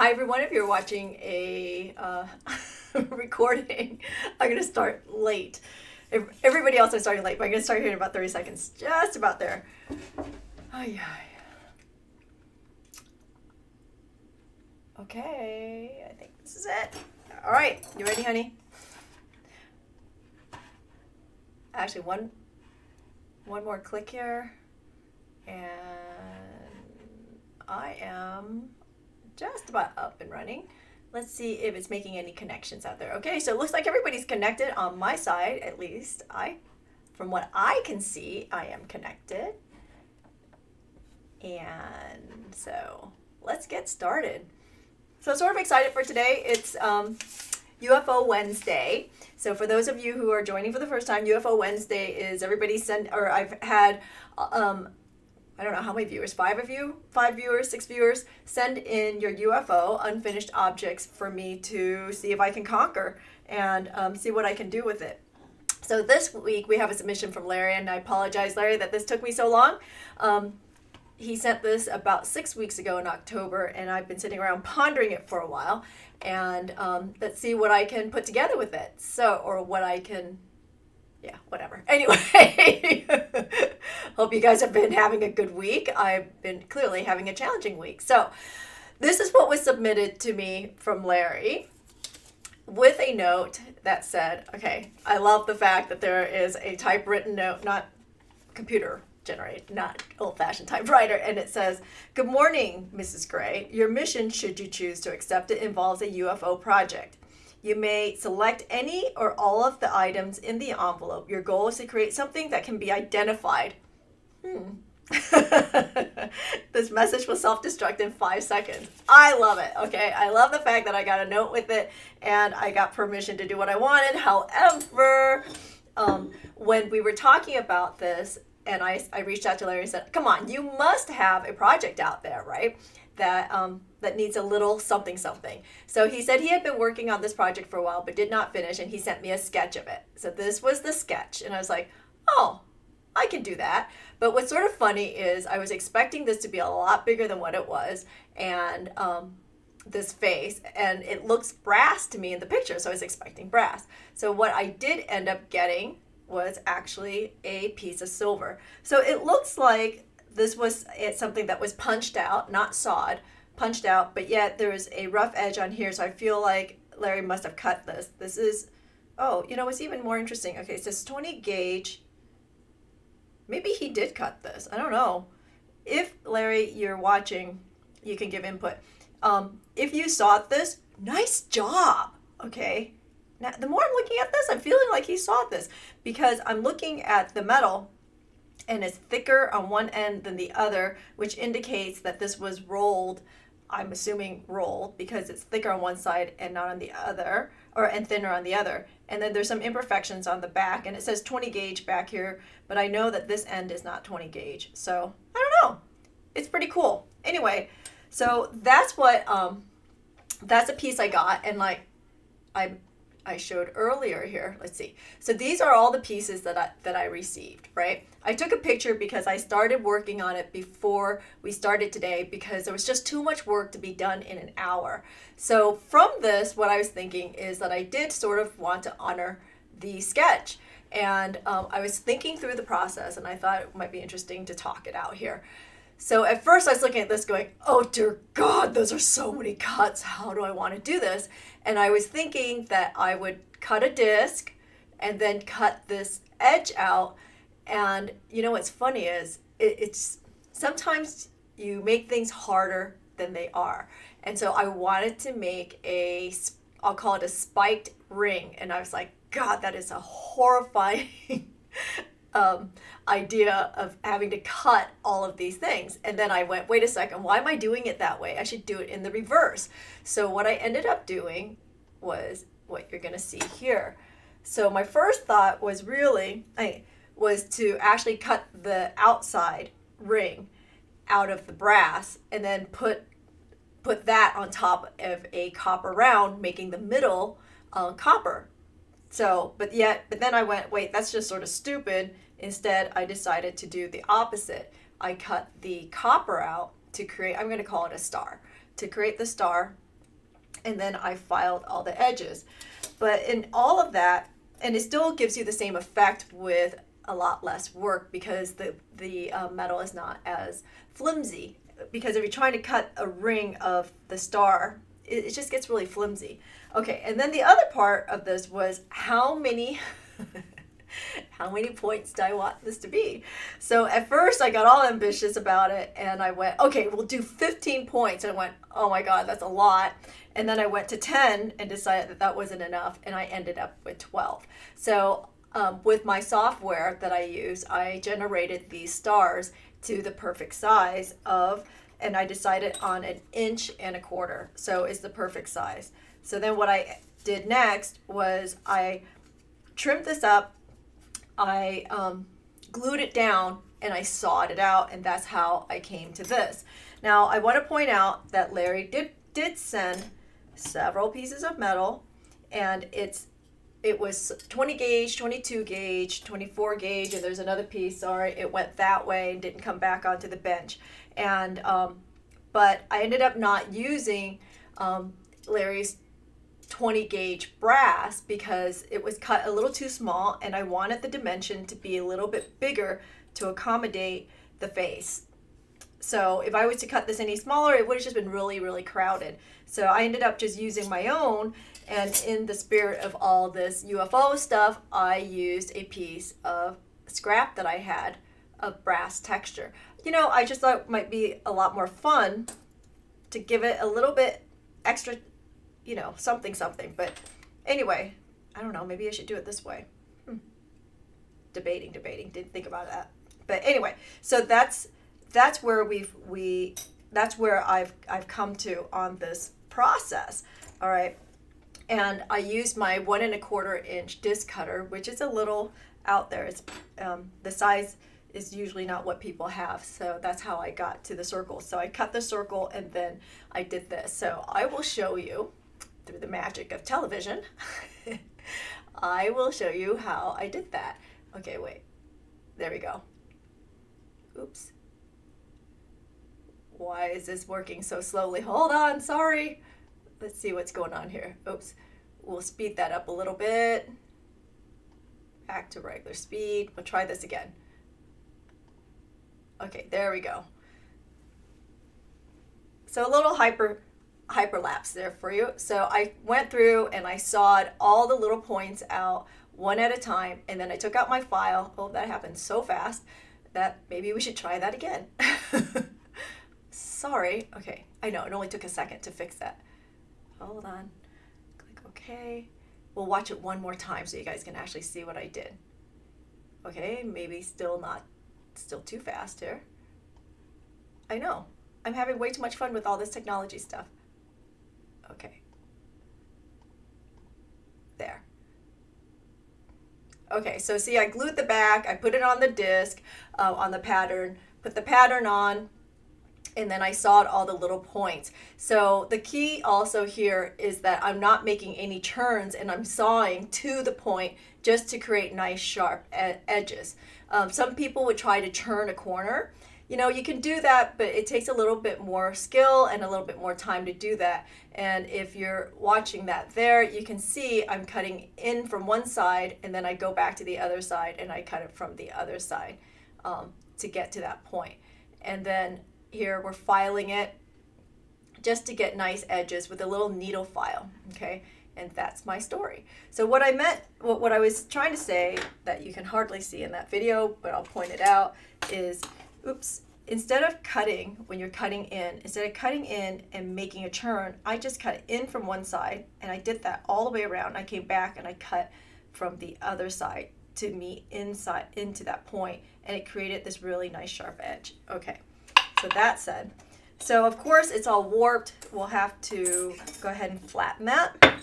Hi everyone, if you're watching a recording, I'm going to start late. Everybody else is starting late, but I'm going to start here in about 30 seconds. Just about there. Oh yeah. Okay, I think this is it. All right, you ready, honey? Actually, one more click here. And I am just about up and running. Let's see if it's making any connections out there. Okay, so it looks like everybody's connected on my side, at least. From what I can see, I am connected. And so let's get started. So sort of excited for today. It's UFO Wednesday. So for those of you who are joining for the first time, UFO Wednesday is I've had I don't know how many viewers, 5 viewers, 6 viewers, send in your UFO, unfinished objects, for me to see if I can conquer and see what I can do with it. So this week we have a submission from Larry, and I apologize, Larry, that this took me so long. He sent this about 6 weeks ago in October, and I've been sitting around pondering it for a while, and let's see what I can put together with it. Whatever. Anyway, hope you guys have been having a good week. I've been clearly having a challenging week. So this is what was submitted to me from Larry with a note that said, okay, I love the fact that there is a typewritten note, not computer generated, not old-fashioned typewriter, and it says, "Good morning, Mrs. Gray. Your mission, should you choose to accept it, involves a UFO project. You may select any or all of the items in the envelope. Your goal is to create something that can be identified." This message will self-destruct in 5 seconds. I love it. Okay, I love the fact that I got a note with it and I got permission to do what I wanted. However, when we were talking about this, and I reached out to Larry and said, "Come on, you must have a project out there, right? That needs a little something something." So he said he had been working on this project for a while but did not finish, and he sent me a sketch of it. So this was the sketch, and I was like, oh, I can do that. But what's sort of funny is I was expecting this to be a lot bigger than what it was, and this face, and it looks brass to me in the picture, so I was expecting brass. So what I did end up getting was actually a piece of silver. So it looks like it's something that was punched out, not sawed, punched out, but yet there's a rough edge on here, so I feel like Larry must have cut this. This is, it's even more interesting. Okay, it says 20 gauge. Maybe he did cut this. I don't know. If, Larry, you're watching, you can give input. If you sawed this, nice job, okay? Now, the more I'm looking at this, I'm feeling like he sawed this, because I'm looking at the metal, and it's thicker on one end than the other, which indicates that this was rolled. I'm assuming rolled, because it's thicker on one side and not on the other, and thinner on the other. And then there's some imperfections on the back, and it says 20 gauge back here, but I know that this end is not 20 gauge. So I don't know. It's pretty cool. Anyway, so that's a piece I got, and like I showed earlier here. Let's see. So these are all the pieces that I received, right? I took a picture because I started working on it before we started today, because there was just too much work to be done in an hour. So from this, what I was thinking is that I did sort of want to honor the sketch. And I was thinking through the process, and I thought it might be interesting to talk it out here. So at first I was looking at this going, oh dear God, those are so many cuts. How do I want to do this? And I was thinking that I would cut a disc and then cut this edge out. And you know what's funny is it's sometimes you make things harder than they are. And so I wanted to make I'll call it a spiked ring. And I was like, God, that is a horrifying idea of having to cut all of these things. And then I went, wait a second, why am I doing it that way? I should do it in the reverse. So what I ended up doing was what you're going to see here. So my first thought was was to actually cut the outside ring out of the brass and then put that on top of a copper round, making the middle copper. So, but then I went, wait, that's just sort of stupid. Instead, I decided to do the opposite. I cut the copper out to create, I'm going to call it a star. To create the star, and then I filed all the edges. But in all of that, and it still gives you the same effect with a lot less work because the metal is not as flimsy. Because if you're trying to cut a ring of the star, it just gets really flimsy. Okay, and then the other part of this was how many how many points do I want this to be? So at first I got all ambitious about it and I went, okay, we'll do 15 points. And I went, oh my God, that's a lot. And then I went to 10 and decided that that wasn't enough. And I ended up with 12. So with my software that I use, I generated these stars to the perfect size of, and I decided on 1.25 inches. So it's the perfect size. So then what I did next was I trimmed this up. I glued it down and I sawed it out, and that's how I came to this. Now I want to point out that Larry did send several pieces of metal, and it was 20 gauge, 22 gauge, 24 gauge, and there's another piece. Sorry, it went that way and didn't come back onto the bench. And but I ended up not using Larry's 20 gauge brass because it was cut a little too small, and I wanted the dimension to be a little bit bigger to accommodate the face. So if I was to cut this any smaller, it would have just been really, really crowded. So I ended up just using my own, and in the spirit of all this UFO stuff, I used a piece of scrap that I had of brass texture. You know, I just thought it might be a lot more fun to give it a little bit extra, you know, something. But anyway, I don't know, maybe I should do it this way. Debating, didn't think about that. But anyway, so that's where that's where I've come to on this process. All right. And I used my 1.25 inch disc cutter, which is a little out there. It's the size is usually not what people have. So that's how I got to the circle. So I cut the circle and then I did this. So I will show you through the magic of television. I will show you how I did that. Okay, wait. There we go. Oops. Why is this working so slowly? Hold on, sorry. Let's see what's going on here. Oops. We'll speed that up a little bit. Back to regular speed. We'll try this again. Okay, there we go. So a little hyperlapse there for you. So I went through and I sawed all the little points out one at a time, and then I took out my file. Oh, that happened so fast that maybe we should try that again. Sorry. Okay, I know it only took a second to fix that. Hold on. Click OK. We'll watch it one more time so you guys can actually see what I did. Okay, maybe still too fast here. I know. I'm having way too much fun with all this technology stuff. Okay. There. Okay, so see, I glued the back, I put it on the disc, on the pattern, put the pattern on, and then I sawed all the little points. So the key also here is that I'm not making any turns, and I'm sawing to the point just to create nice sharp edges. Some people would try to turn a corner. You know, you can do that, but it takes a little bit more skill and a little bit more time to do that. And if you're watching that there, you can see I'm cutting in from one side, and then I go back to the other side and I cut it from the other side to get to that point. And then here we're filing it just to get nice edges with a little needle file, okay? And that's my story. So what I was trying to say that you can hardly see in that video, but I'll point it out, is, oops, instead of cutting, when you're cutting in, instead of cutting in and making a turn, I just cut in from one side, and I did that all the way around. I came back and I cut from the other side to meet inside into that point, and it created this really nice sharp edge. Okay, so that said, so of course it's all warped. We'll have to go ahead and flatten that. There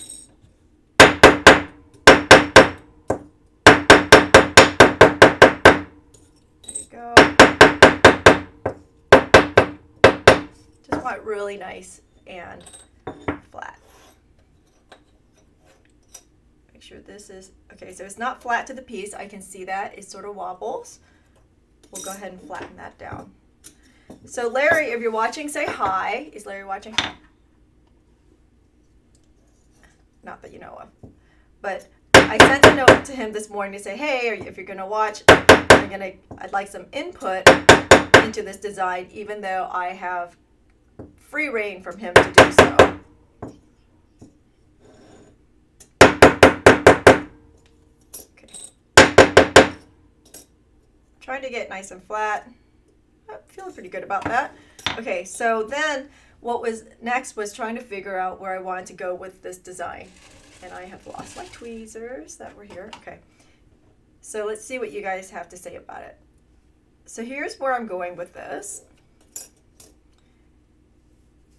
you go. Just want it really nice and flat. Make sure this is, okay, so it's not flat to the piece. I can see that. It sort of wobbles. We'll go ahead and flatten that down. So Larry, if you're watching, say hi. Is Larry watching? not that you know of. But I sent a note to him this morning to say, hey, if you're going to watch, I'd like some input into this design, even though I have free reign from him to do so. Okay. Trying to get nice and flat. I'm feeling pretty good about that. Okay, so then what was next was trying to figure out where I wanted to go with this design. And I have lost my tweezers that were here. Okay. So let's see what you guys have to say about it. So here's where I'm going with this.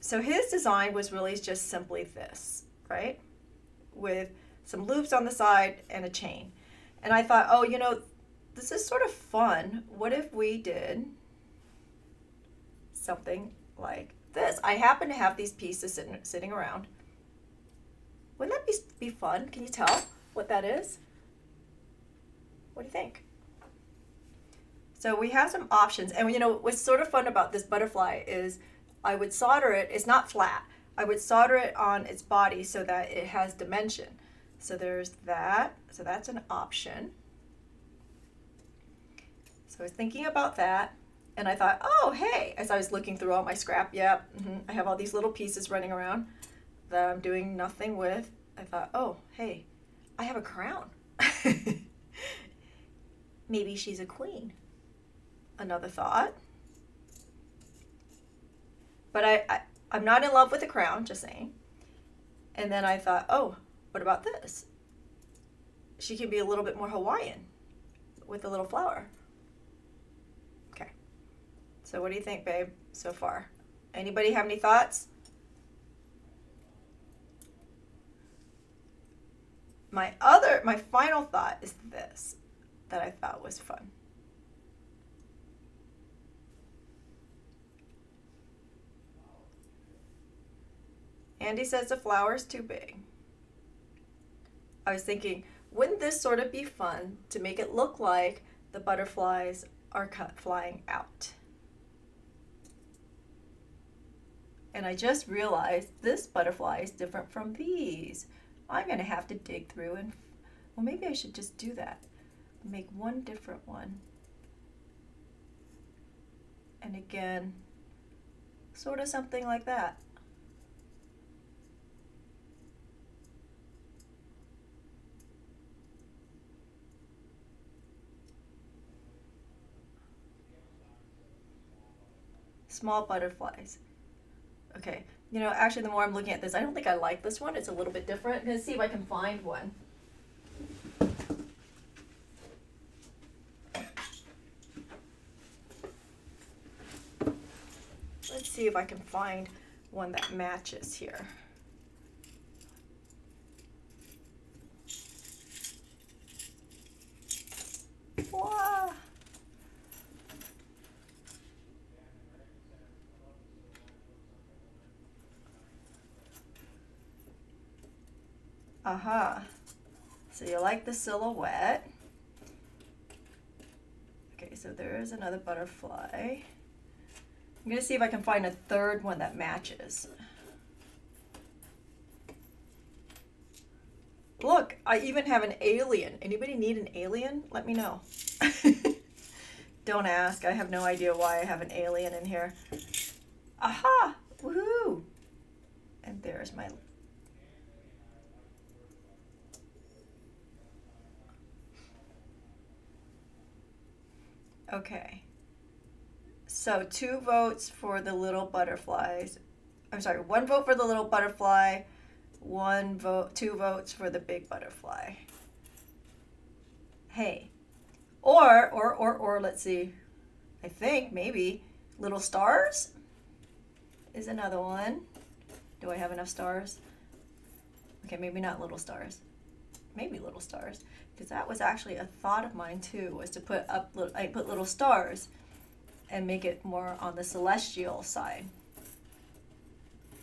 So his design was really just simply this, right? With some loops on the side and a chain. And I thought, oh, you know, this is sort of fun. What if we did something like this? I happen to have these pieces sitting around. Wouldn't that be fun? Can you tell what that is? What do you think? So we have some options. And you know, what's sort of fun about this butterfly is I would solder it. It's not flat. I would solder it on its body so that it has dimension. So there's that. So that's an option. So I was thinking about that. And I thought, oh, hey, as I was looking through all my scrap, I have all these little pieces running around that I'm doing nothing with. I thought, oh, hey, I have a crown. Maybe she's a queen. Another thought. But I'm not in love with the crown, just saying. And then I thought, oh, what about this? She can be a little bit more Hawaiian with a little flower. Okay. So what do you think, babe, so far? Anybody have any thoughts? My final thought is this, that I thought was fun. Andy says the flower's too big. I was thinking, wouldn't this sort of be fun to make it look like the butterflies are flying out? And I just realized this butterfly is different from these. I'm going to have to dig through and, well, maybe I should just do that. Make one different one. And again, sort of something like that. Small butterflies. Okay, you know, actually the more I'm looking at this, I don't think I like this one. It's a little bit different. I'm going to see if I can find one. Let's see if I can find one that matches here. Wow. Aha. So you like the silhouette. Okay, so there is another butterfly. I'm going to see if I can find a third one that matches. Look, I even have an alien. Anybody need an alien? Let me know. Don't ask. I have no idea why I have an alien in here. Aha! Woohoo! And there's my... Okay. So 2 votes for the little butterflies. I'm sorry, 1 vote for the little butterfly, 2 votes for the big butterfly. Hey. Or let's see. I think maybe little stars is another one. Do I have enough stars? Okay, maybe not little stars. Maybe little stars. Because that was actually a thought of mine too, was to put little stars and make it more on the celestial side.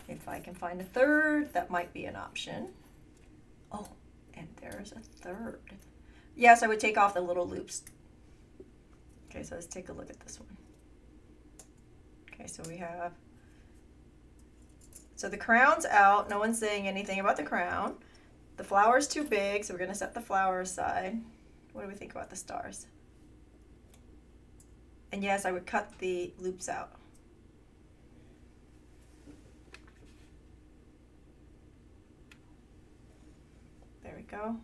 If I can find a third, that might be an option. Oh, and there's a third. Yes, I would take off the little loops. Okay, so let's take a look at this one. Okay, so we have, so the crown's out. No one's saying anything about the crown. The flower is too big, so we're going to set the flower aside. What do we think about the stars? And yes, I would cut the loops out. There we go.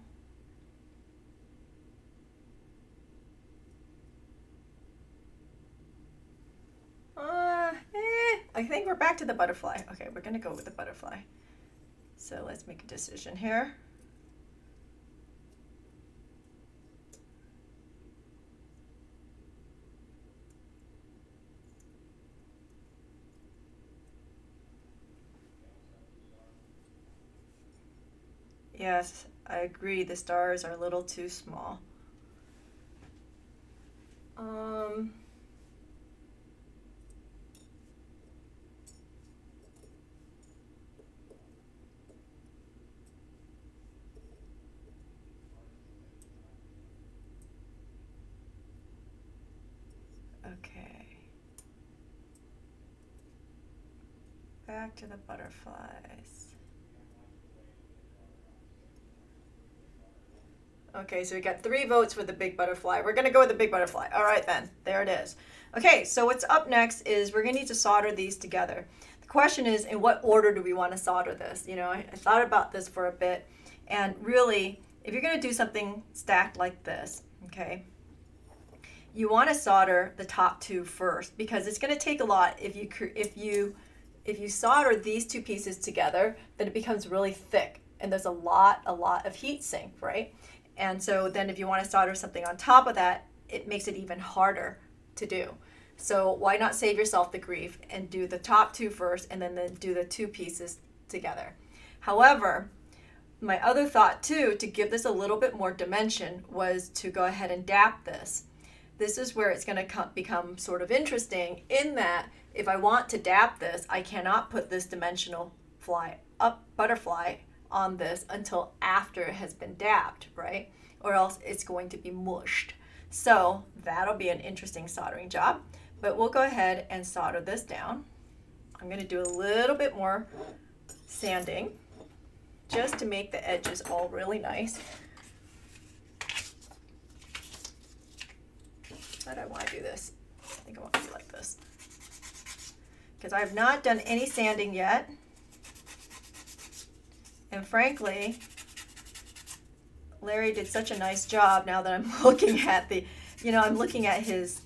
I think we're back to the butterfly. Okay, we're gonna go with the butterfly. So let's make a decision here. Yes, I agree. The stars are a little too small. Okay. Back to the butterflies. Okay, so we got 3 votes for the big butterfly. We're going to go with the big butterfly. All right, then. There it is. Okay, so what's up next is we're going to need to solder these together. The question is, in what order do we want to solder this? You know, I thought about this for a bit. And really, if you're going to do something stacked like this, okay, you want to solder the top 2 first because it's going to take a lot. If you solder these 2 pieces together, then it becomes really thick. And there's a lot of heat sink, right? And so then if you want to solder something on top of that, it makes it even harder to do. So why not save yourself the grief and do the top 2 first and then do the 2 pieces together. However, my other thought too, to give this a little bit more dimension, was to go ahead and dap this. This is where it's going to become sort of interesting in that if I want to dap this, I cannot put this dimensional butterfly on this until after it has been dapped, right? Or else it's going to be mushed. So that'll be an interesting soldering job, but we'll go ahead and solder this down. I'm going to do a little bit more sanding just to make the edges all really nice. How do I want to do this? I think I want to do like this because I have not done any sanding yet. And frankly, Larry did such a nice job now that I'm looking at I'm looking at his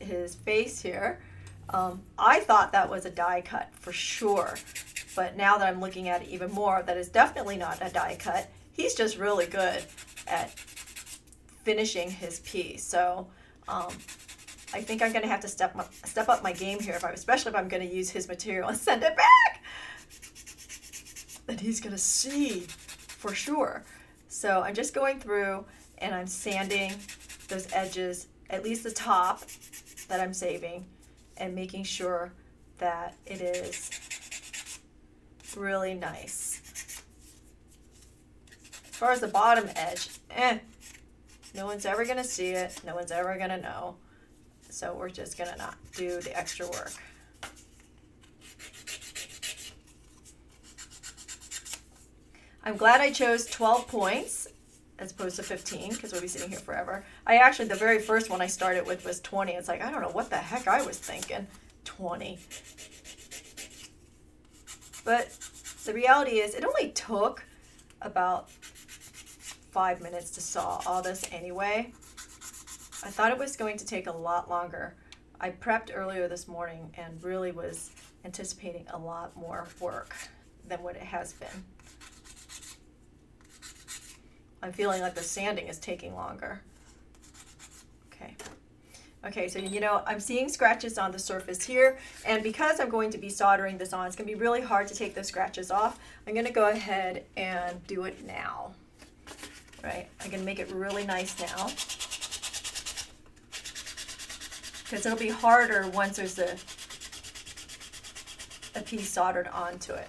face here. I thought that was a die cut for sure. But now that I'm looking at it even more, that is definitely not a die cut. He's just really good at finishing his piece. So I think I'm going to have to step up my game here, especially if I'm going to use his material and send it back. That he's going to see for sure. So I'm just going through and I'm sanding those edges, at least the top that I'm saving, and making sure that it is really nice. As far as the bottom edge, no one's ever going to see it. No one's ever going to know. So we're just going to not do the extra work. I'm glad I chose 12 points as opposed to 15 because we'll be sitting here forever. The very first one I started with was 20. It's like, I don't know what the heck I was thinking. 20. But the reality is it only took about 5 minutes to saw all this anyway. I thought it was going to take a lot longer. I prepped earlier this morning and really was anticipating a lot more work than what it has been. I'm feeling like the sanding is taking longer. Okay, so I'm seeing scratches on the surface here, and because I'm going to be soldering this on, it's going to be really hard to take those scratches off. I'm going to go ahead and do it now. Right? I'm going to make it really nice now, because it'll be harder once there's a piece soldered onto it.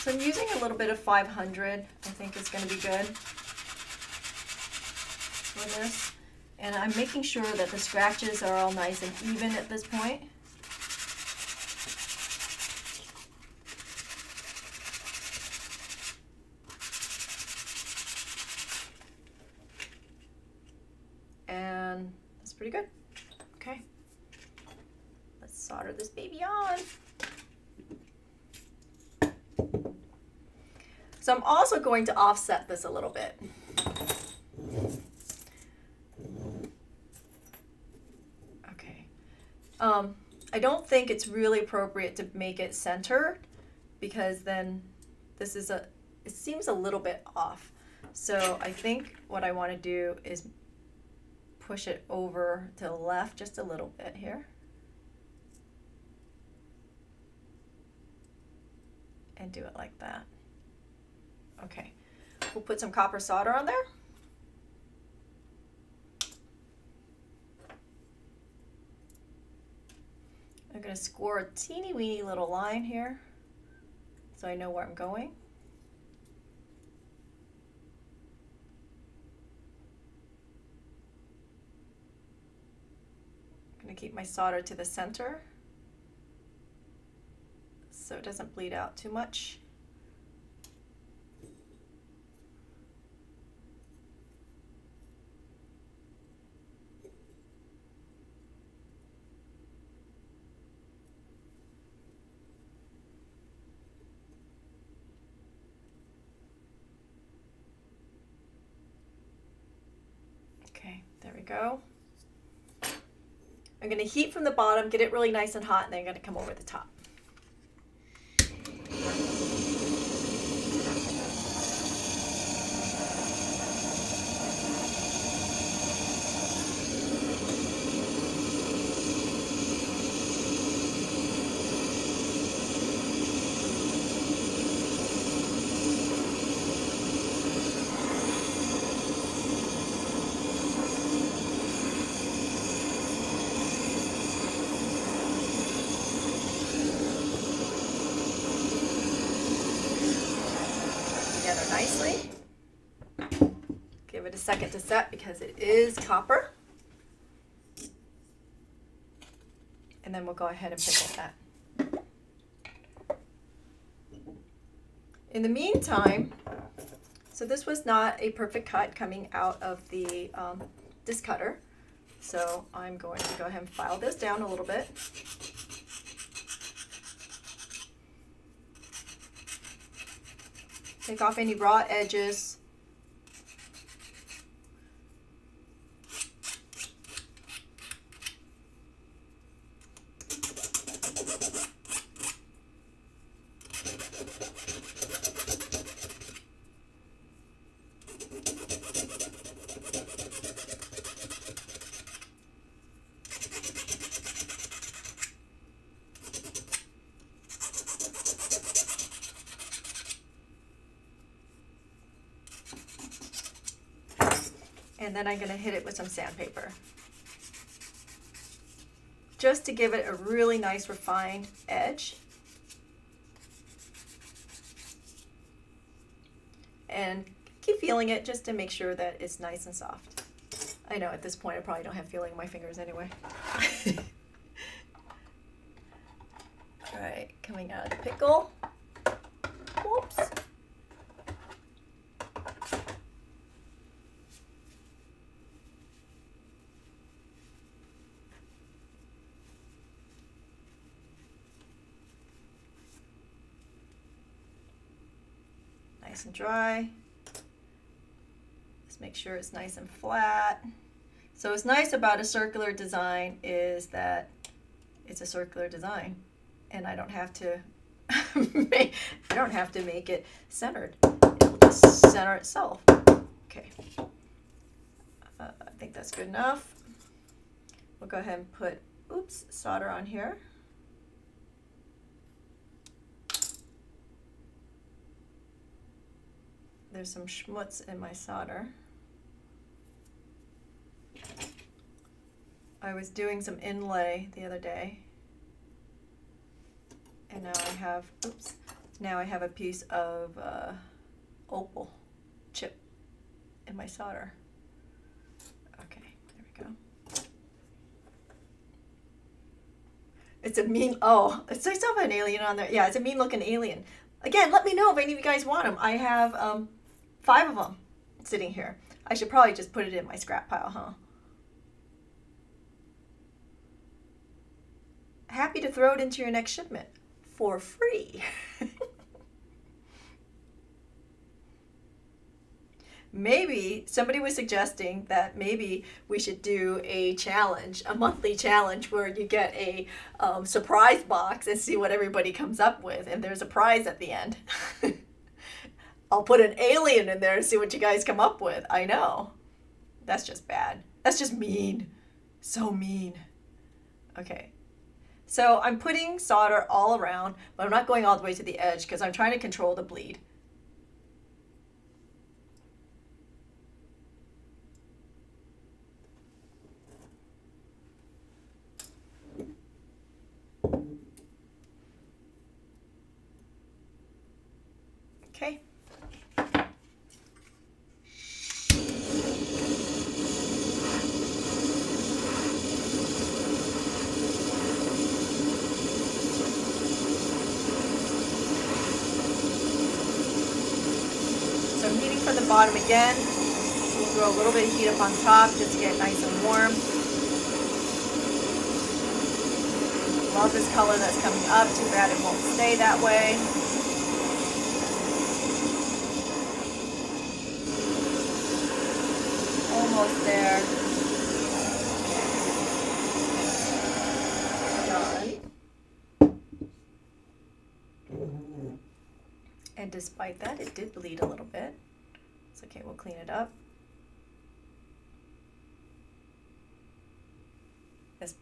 So I'm using a little bit of 500, I think is going to be good for this. And I'm making sure that the scratches are all nice and even at this point. And that's pretty good. Okay. Let's solder this baby on. So I'm also going to offset this a little bit. Okay. I don't think it's really appropriate to make it centered because then this is it seems a little bit off. So I think what I want to do is push it over to the left just a little bit here. And do it like that. Okay, we'll put some copper solder on there. I'm going to score a teeny weeny little line here so I know where I'm going. I'm going to keep my solder to the center so it doesn't bleed out too much. Okay, there we go. I'm going to heat from the bottom, get it really nice and hot, and then I'm going to come over the top. Nicely. Give it a second to set because it is copper. And then we'll go ahead and pickle that. In the meantime, so this was not a perfect cut coming out of the disc cutter. So I'm going to go ahead and file this down a little bit. Take off any raw edges. And then I'm going to hit it with some sandpaper, just to give it a really nice refined edge. And keep feeling it just to make sure that it's nice and soft. I know at this point I probably don't have feeling in my fingers anyway. All right, coming out of the pickle. Whoops. Nice and dry. Just make sure it's nice and flat. So what's nice about a circular design is that it's a circular design, and I don't have to make it centered. It'll just center itself. Okay. I think that's good enough. We'll go ahead and put solder on here. There's some schmutz in my solder. I was doing some inlay the other day, and now I have now I have a piece of opal chip in my solder. Okay, there we go. It's a mean, oh, it's nice to have an alien on there. Yeah, it's a mean looking alien. Again, let me know if any of you guys want them. I have 5 of them sitting here. I should probably just put it in my scrap pile, huh? Happy to throw it into your next shipment for free. Maybe somebody was suggesting that maybe we should do a challenge, a monthly challenge where you get a surprise box and see what everybody comes up with, and there's a prize at the end. I'll put an alien in there and see what you guys come up with. I know. That's just bad. That's just mean. So mean. Okay. So I'm putting solder all around, but I'm not going all the way to the edge because I'm trying to control the bleed. Okay. So I'm heating from the bottom again. We'll throw a little bit of heat up on top just to get nice and warm. Love this color that's coming up. Too bad it won't stay that way. Almost there. Done. And despite that, it did bleed a little bit. It's okay, we'll clean it up. Let's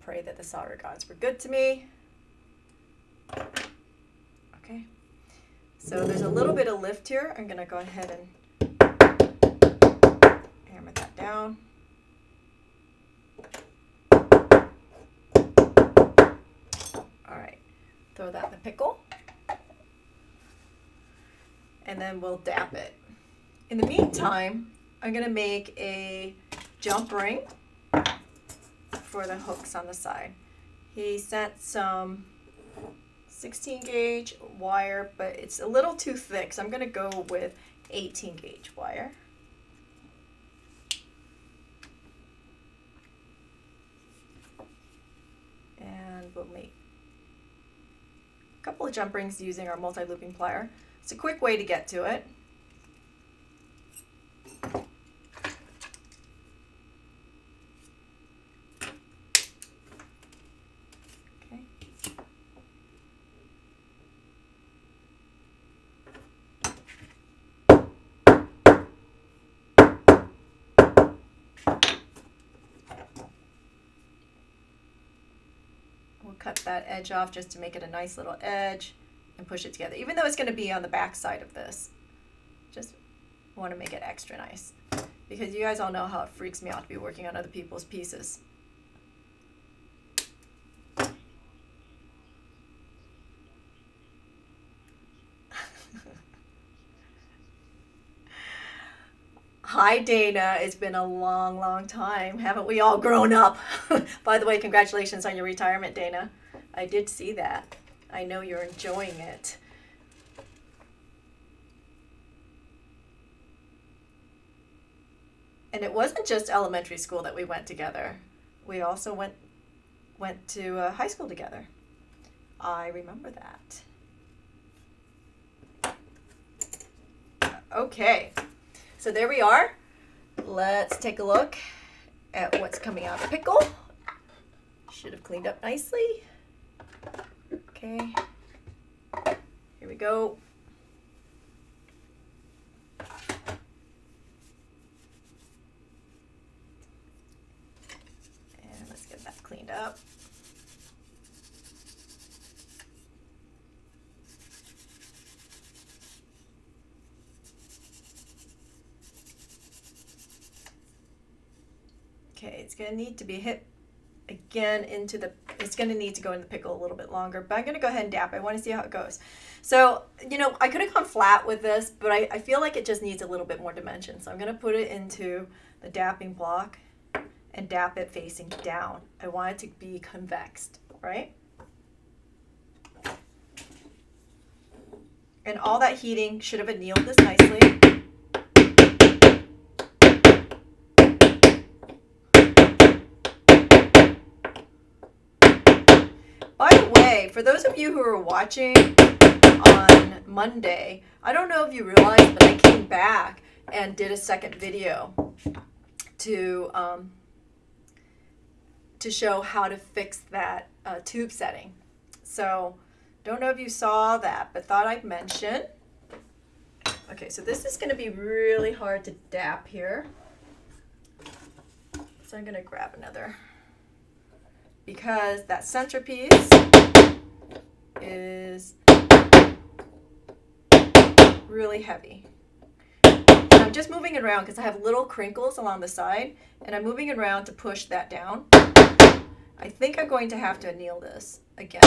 pray that the solder gods were good to me. Okay. So there's a little bit of lift here. I'm going to go ahead and hammer that down. All right, throw that in the pickle. And then we'll dap it. In the meantime, I'm gonna make a jump ring for the hooks on the side. He sent some 16 gauge wire, but it's a little too thick, so I'm gonna go with 18 gauge wire. And we'll make a couple of jump rings using our multi-looping plier. It's a quick way to get to it. Okay. We'll cut that edge off just to make it a nice little edge and push it together, even though it's going to be on the back side of this. Just want to make it extra nice because you guys all know how it freaks me out to be working on other people's pieces. Hi Dana, it's been a long, long time. Haven't we all grown up? By the way, congratulations on your retirement, Dana. I did see that. I know you're enjoying it. And it wasn't just elementary school that we went together. We also went to high school together. I remember that. Okay, so there we are. Let's take a look at what's coming out of the pickle. Should have cleaned up nicely. Okay, here we go. And let's get that cleaned up. Okay, it's going to need to be hit again into the It's going to need to go in the pickle a little bit longer, but I'm going to go ahead and dap. I want to see how it goes. So, you know, I could have gone flat with this, but I feel like it just needs a little bit more dimension. So I'm going to put it into the dapping block and dap it facing down. I want it to be convexed, right? And all that heating should have annealed this nicely. By the way, for those of you who are watching on Monday, I don't know if you realized, but I came back and did a second video to show how to fix that tube setting. So, don't know if you saw that, but thought I'd mention. Okay, so this is going to be really hard to dap here. So I'm going to grab another, because that centerpiece is really heavy. And I'm just moving it around because I have little crinkles along the side, and I'm moving it around to push that down. I think I'm going to have to anneal this again.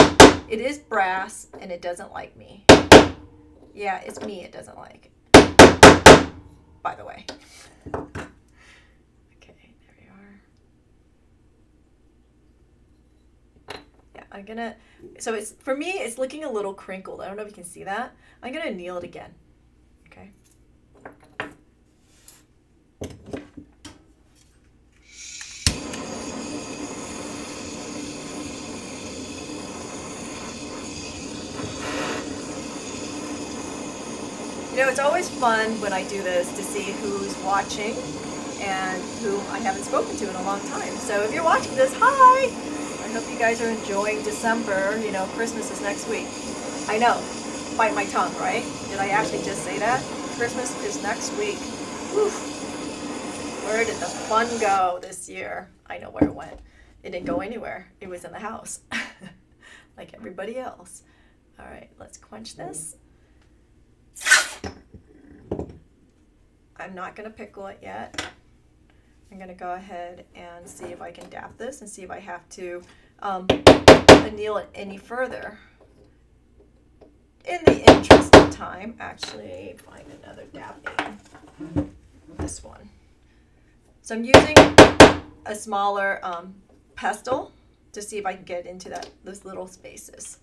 It is brass and it doesn't like me. Yeah, it's me it doesn't like, by the way. Okay, there we are. Yeah, I'm gonna, so it's, for me, it's looking a little crinkled. I don't know if you can see that. I'm gonna anneal it again, okay? You know, it's always fun when I do this to see who's watching and who I haven't spoken to in a long time. So if you're watching this, hi! I hope you guys are enjoying December. You know, Christmas is next week. I know, bite my tongue, right? Did I actually just say that? Christmas is next week. Whew. Where did the fun go this year? I know where it went. It didn't go anywhere. It was in the house, like everybody else. All right, let's quench this. I'm not going to pickle it yet. I'm going to go ahead and see if I can dap this and see if I have to anneal it any further. In the interest of time, actually, find another dapping. This one. So I'm using a smaller pestle to see if I can get into those little spaces.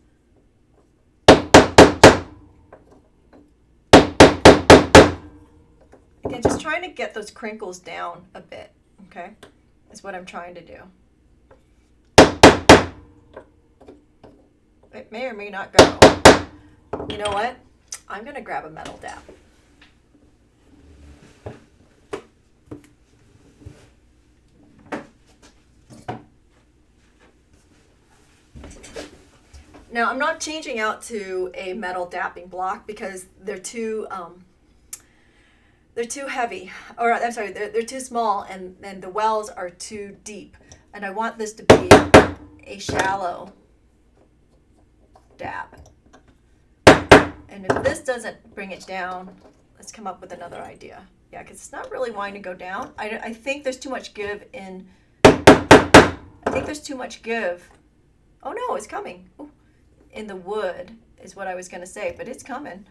Again, just trying to get those crinkles down a bit, okay? Is what I'm trying to do. It may or may not go. You know what? I'm going to grab a metal dap. Now, I'm not changing out to a metal dapping block because they're too heavy, or I'm sorry, they're too small, and the wells are too deep. And I want this to be a shallow dab. And if this doesn't bring it down, let's come up with another idea. Yeah, because it's not really wanting to go down. I think there's too much give in, I think there's too much give. Oh no, it's coming. Ooh. In the wood is what I was going to say, but it's coming.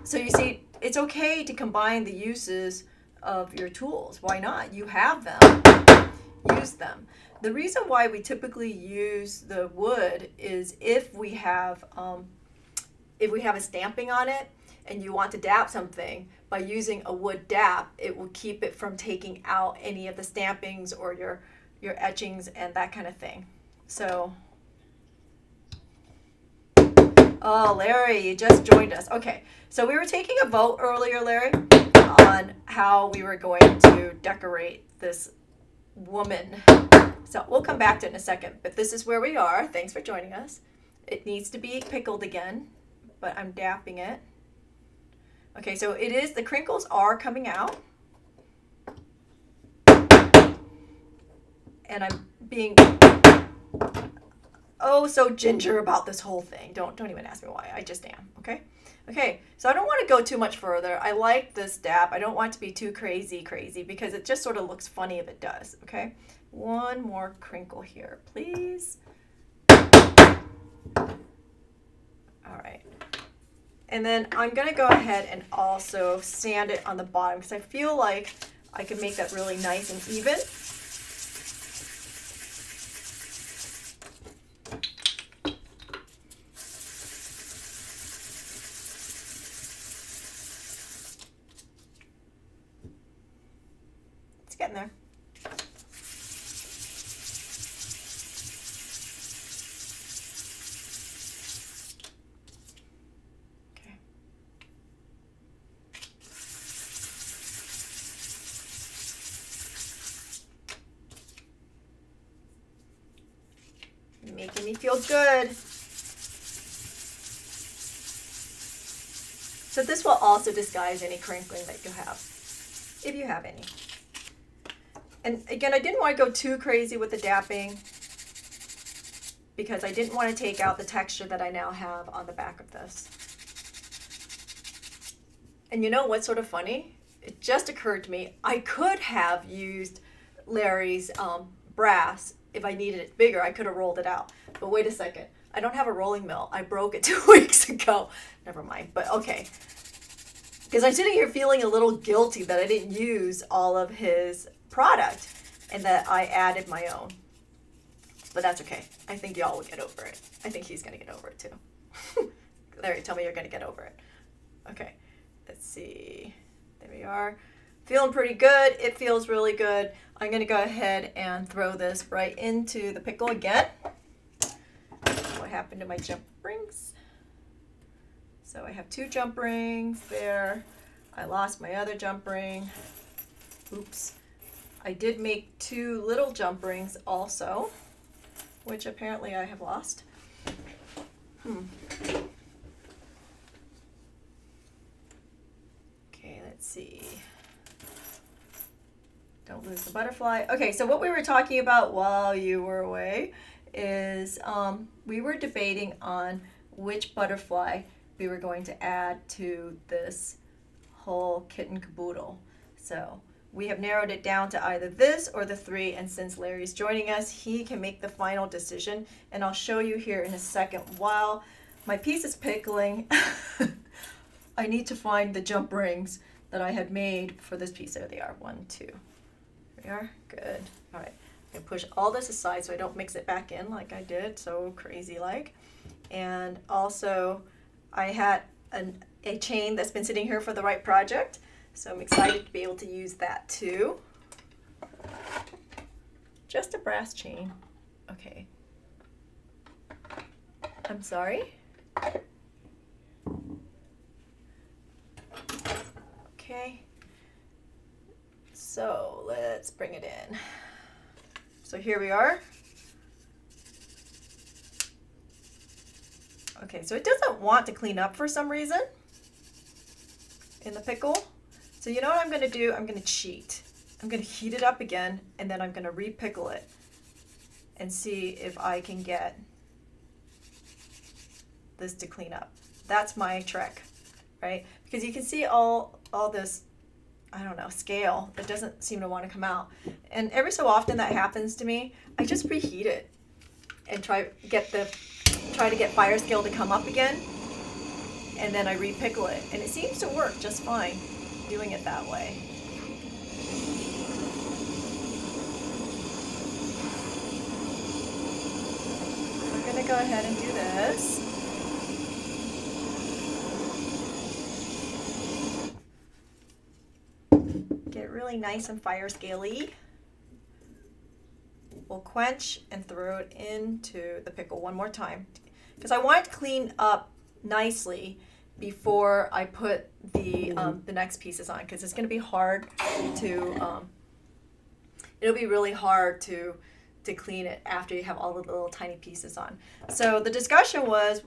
So you see, it's okay to combine the uses of your tools. Why not? You have them. Use them. The reason why we typically use the wood is if we have a stamping on it and you want to dap something, by using a wood dap, it will keep it from taking out any of the stampings or your etchings and that kind of thing. So, oh, Larry, you just joined us. Okay, so we were taking a vote earlier, Larry, on how we were going to decorate this woman. So we'll come back to it in a second, but this is where we are. Thanks for joining us. It needs to be pickled again, but I'm dapping it. Okay, so it is, the crinkles are coming out. And I'm being oh so ginger about this whole thing. Don't even ask me why. I just am, okay? Okay, so I don't want to go too much further. I like this dap. I don't want it to be too crazy because it just sort of looks funny if it does, okay? One more crinkle here, please. All right. And then I'm going to go ahead and also sand it on the bottom because I feel like I can make that really nice and even. It's getting there. Making me feel good. So this will also disguise any crinkling that you have, if you have any. And again, I didn't want to go too crazy with the dapping because I didn't want to take out the texture that I now have on the back of this. And you know what's sort of funny? It just occurred to me, I could have used Larry's brass. If I needed it bigger, I could have rolled it out. But wait a second. I don't have a rolling mill. I broke it 2 weeks ago. Never mind. But okay. Because I'm sitting here feeling a little guilty that I didn't use all of his product and that I added my own. But that's okay. I think y'all will get over it. I think he's going to get over it too. Larry, tell me you're going to get over it. Okay. Let's see. There we are. Feeling pretty good. It feels really good. I'm going to go ahead and throw this right into the pickle again. What happened to my jump rings? So I have 2 jump rings there. I lost my other jump ring. Oops. I did make 2 little jump rings also, which apparently I have lost. Okay, let's see. Don't lose the butterfly. Okay, so what we were talking about while you were away is we were debating on which butterfly we were going to add to this whole kit and caboodle. So we have narrowed it down to either this or the 3, and since Larry's joining us, he can make the final decision, and I'll show you here in a second. While my piece is pickling, I need to find the jump rings that I had made for this piece. There they are. 1, 2. There we are. Good. All right. I'm going to push all this aside so I don't mix it back in like I did, so crazy like. And also, I had a chain that's been sitting here for the right project, so I'm excited to be able to use that too. Just a brass chain. Okay. I'm sorry. Okay. So let's bring it in. So here we are. Okay, so it doesn't want to clean up for some reason in the pickle. So you know what I'm going to do? I'm going to cheat. I'm going to heat it up again, and then I'm going to re-pickle it and see if I can get this to clean up. That's my trick, right? Because you can see all this, I don't know, scale that doesn't seem to want to come out. And every so often that happens to me, I just preheat it and try to get fire scale to come up again, and then I re-pickle it. And it seems to work just fine doing it that way. We're going to go ahead and do this. Get it really nice and fire scaly. We'll quench and throw it into the pickle one more time because I want it to clean up nicely before I put the next pieces on, because it's going to be hard to it'll be really hard to clean it after you have all the little tiny pieces on. So the discussion was,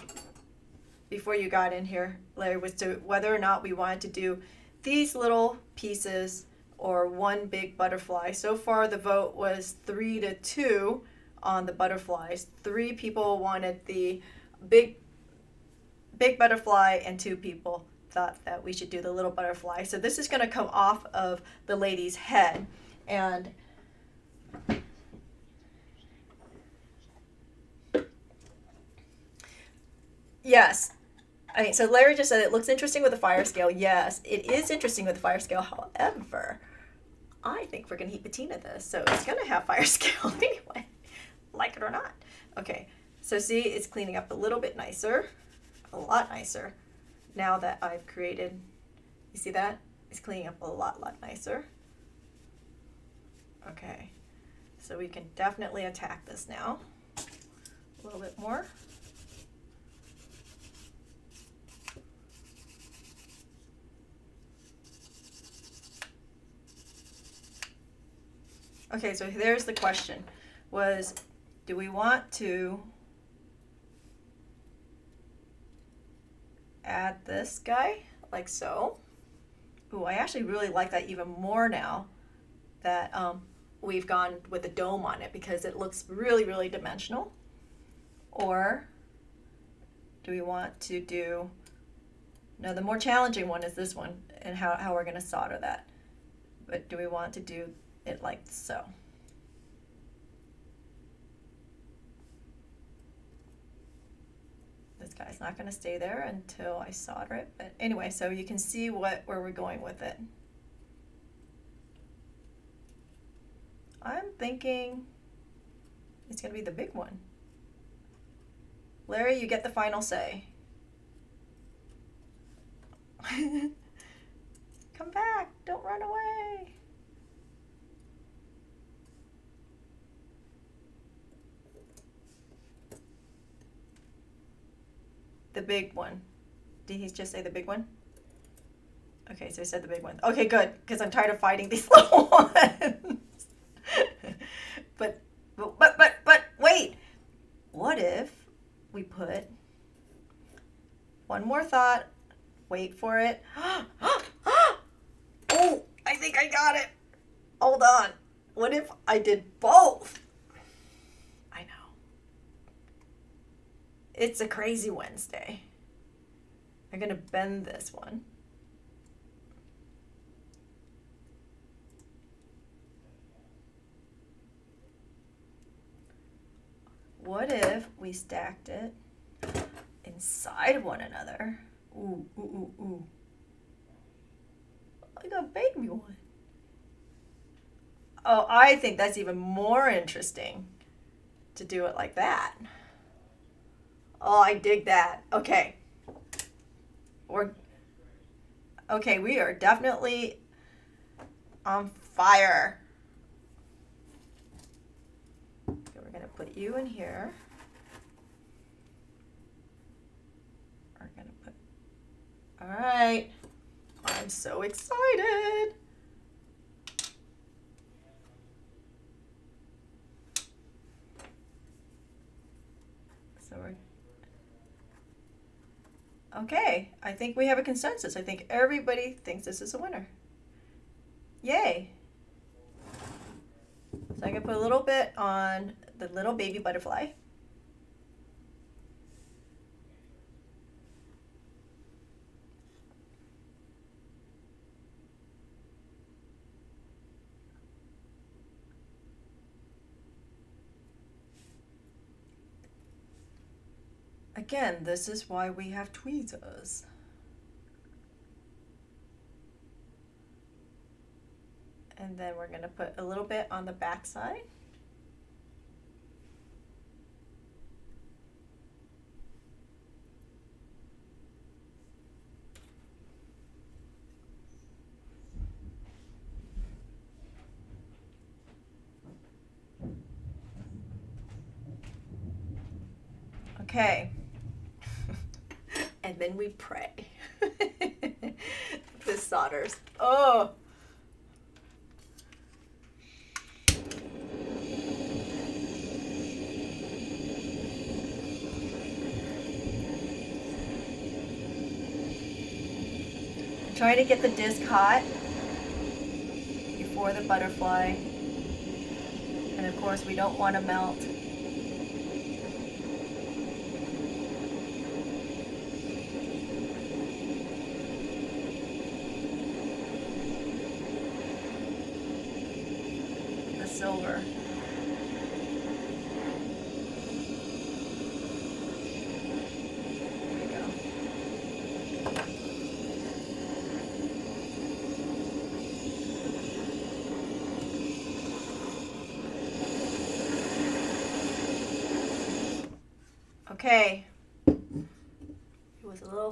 before you got in here, Larry, was to whether or not we wanted to do these little pieces or one big butterfly. So far the vote was 3-2 on the butterflies. 3 people wanted the big butterfly and 2 people thought that we should do the little butterfly. So this is going to come off of the lady's head, and yes, So Larry just said it looks interesting with a fire scale. Yes, it is interesting with a fire scale. However, I think we're going to heat patina this. So it's going to have fire scale anyway, like it or not. Okay, so see, it's cleaning up a little bit nicer, a lot nicer. Now that I've created, you see that? It's cleaning up a lot nicer. Okay, so we can definitely attack this now. A little bit more. Okay, so there's the question, was do we want to add this guy like so? Ooh, I actually really like that even more now that we've gone with the dome on it because it looks really dimensional. Or do we want to do, no, the more challenging one is this one and how we're going to solder that. But do we want to do it like so? This guy's not going to stay there until I solder it. But anyway, so you can see where we're going with it. I'm thinking it's going to be the big one. Larry, you get the final say. Come back, don't run away. The big one. Did he just say the big one? Okay, so he said the big one. Okay, good, because I'm tired of fighting these little ones. But wait. What if we put one more thought? Wait for it. Oh, I think I got it. Hold on. What if I did both? I know. It's a crazy Wednesday. I'm going to bend this one. What if we stacked it inside one another? Ooh. Like a baby one. Oh, I think that's even more interesting to do it like that. Oh, I dig that. Okay. We are definitely on fire. Okay, we're gonna put you in here. We're gonna put, all right. I'm so excited. So okay, I think we have a consensus. I think everybody thinks this is a winner. Yay. So I can put a little bit on the little baby butterfly. Again, this is why we have tweezers. And then we're going to put a little bit on the back side. Okay. And then we pray. This solders. Oh. Try to get the disc hot before the butterfly. And of course, we don't want to melt. The silver. There we go. Okay. It was a little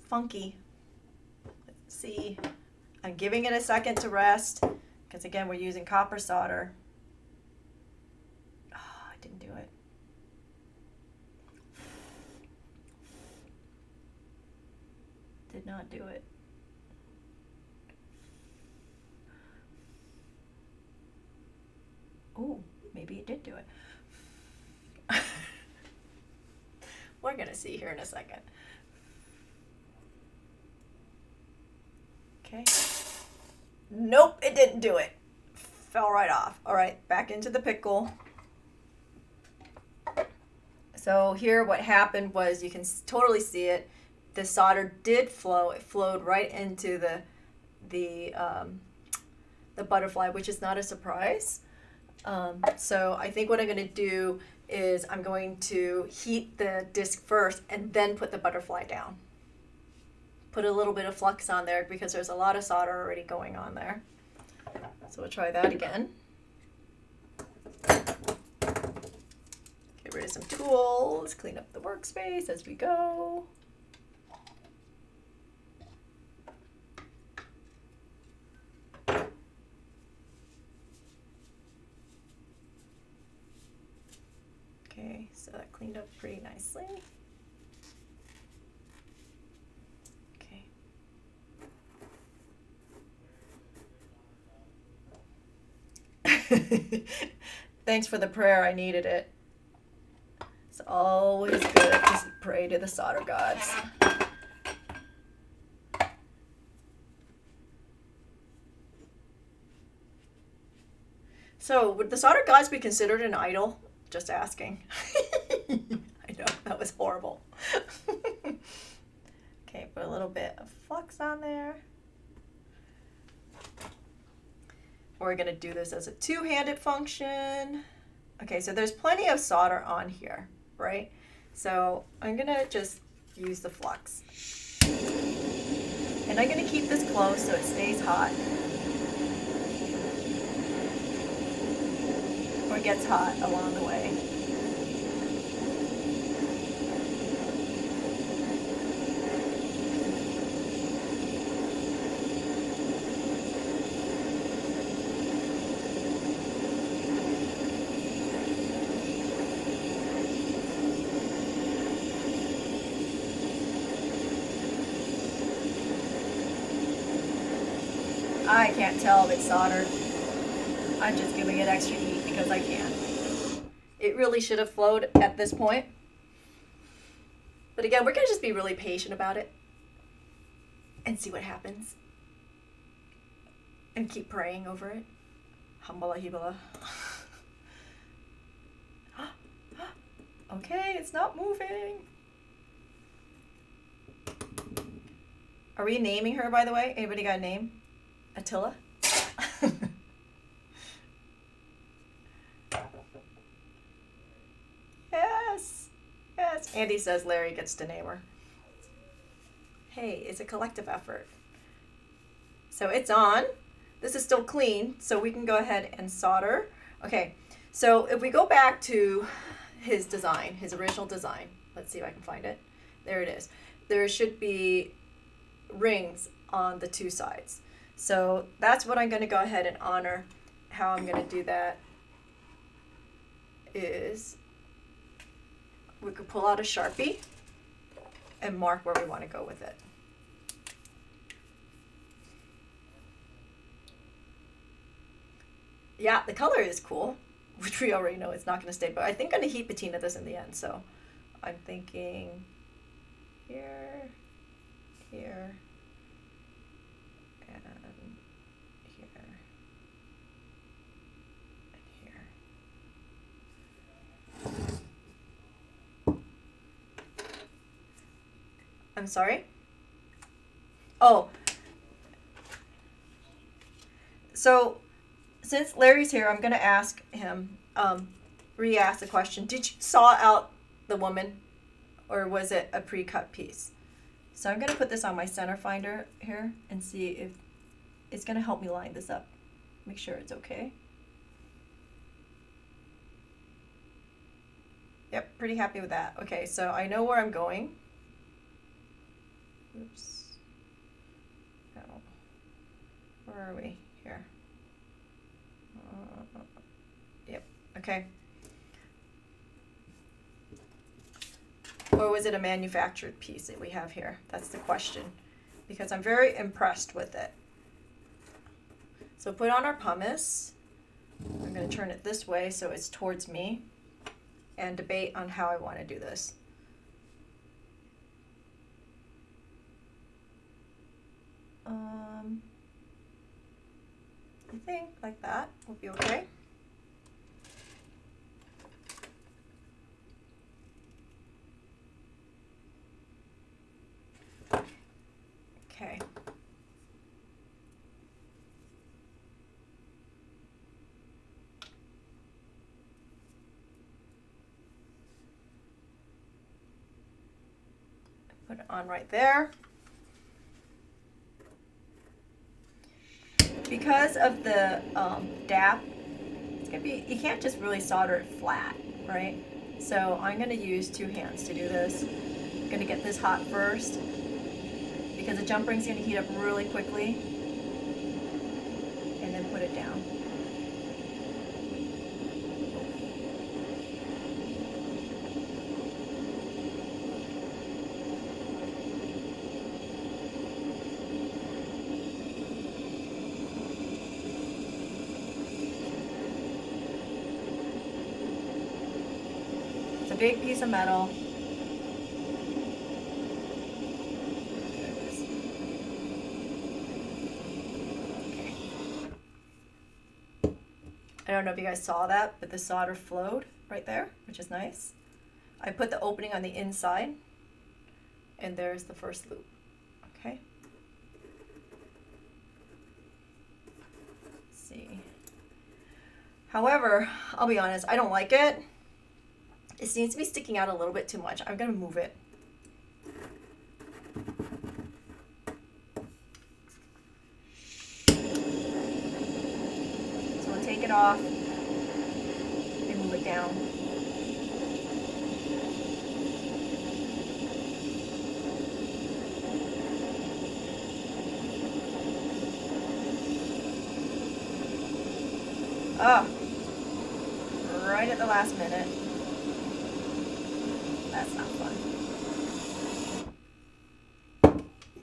funky. Let's see. I'm giving it a second to rest because again, we're using copper solder. Oh, I didn't do it. Did not do it. Oh, maybe it did do it. We're going to see here in a second. Okay. Nope, it didn't do it. Fell right off. All right, back into the pickle. So here what happened was, you can totally see it. The solder did flow. It flowed right into the butterfly, which is not a surprise. So I think what I'm going to do is I'm going to heat the disc first and then put the butterfly down. Put a little bit of flux on there because there's a lot of solder already going on there. So we'll try that again. Get rid of some tools, clean up the workspace as we go. Okay, so that cleaned up pretty nicely. Okay. Thanks for the prayer, I needed it. It's always good to pray to the solder gods. So, would the solder gods be considered an idol? Just asking. I know, that was horrible. Okay, put a little bit of flux on there. We're going to do this as a two-handed function. Okay, so there's plenty of solder on here, right? So I'm going to just use the flux. And I'm going to keep this close so it stays hot. Or gets hot along the way. I can't tell if it's soldered. I'm just giving it extra heat because I can. It really should have flowed at this point. But again, we're going to just be really patient about it and see what happens. And keep praying over it. Hambala hibala. Okay, it's not moving. Are we naming her, by the way? Anybody got a name? Attila? Yes. Yes. Andy says Larry gets to name her. Hey, it's a collective effort. So it's on. This is still clean, so we can go ahead and solder. Okay, so if we go back to his design, his original design, let's see if I can find it. There it is. There should be rings on the two sides. So that's what I'm going to go ahead and honor. How I'm going to do that is we could pull out a Sharpie and mark where we want to go with it. Yeah, the color is cool, which we already know it's not going to stay, but I think I'm going to heat patina this in the end. So I'm thinking here, here, and here, and here. I'm sorry? Oh. So since Larry's here, I'm going to ask him, re-ask the question. Did you saw out the woman, or was it a pre-cut piece? So I'm going to put this on my center finder here and see if it's going to help me line this up. Make sure it's okay. Yep, pretty happy with that. Okay, so I know where I'm going. Oops. No. Where are we? Here. Yep, okay. Or was it a manufactured piece that we have here? That's the question. Because I'm very impressed with it. So put on our pumice. I'm going to turn it this way so it's towards me. And debate on how I want to do this. I think like that will be okay. Okay. Put it on right there. Because of the DAP, it's gonna be, you can't just really solder it flat, right? So I'm gonna use 2 hands to do this. I'm gonna get this hot first because the jump ring's gonna heat up really quickly, and then put it down. It's a big piece of metal. I don't know if you guys saw that, but the solder flowed right there, which is nice. I put the opening on the inside, and there's the first loop. Okay. Let's see. However, I'll be honest, I don't like it. It seems to be sticking out a little bit too much. I'm gonna move it. Take it off and move it down. Oh, right at the last minute. That's not fun.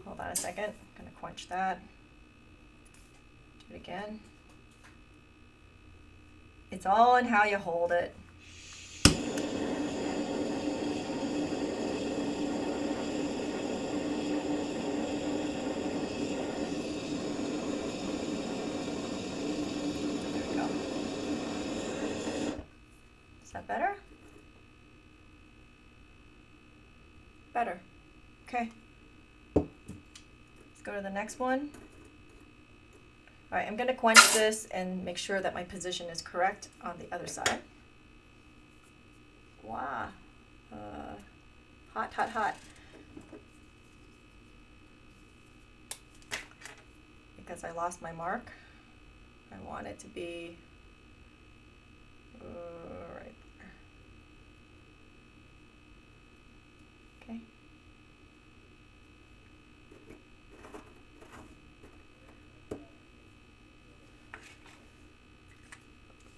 Hold on a second. I'm gonna quench that. Do it again. It's all in how you hold it. There we go. Is that better? Better. Okay. Let's go to the next one. All right, I'm going to quench this and make sure that my position is correct on the other side. Wow. Hot, hot, hot. Because I lost my mark, I want it to be right there. Okay.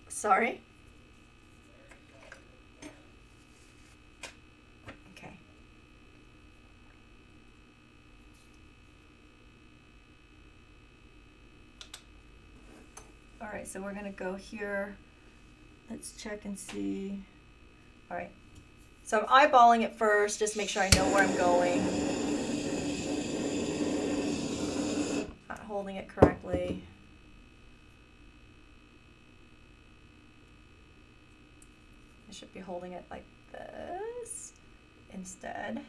Sorry. Okay. All right, so we're gonna go here. Let's check and see. All right. So I'm eyeballing it first, just make sure I know where I'm going. Not holding it correctly. I should be holding it like this instead.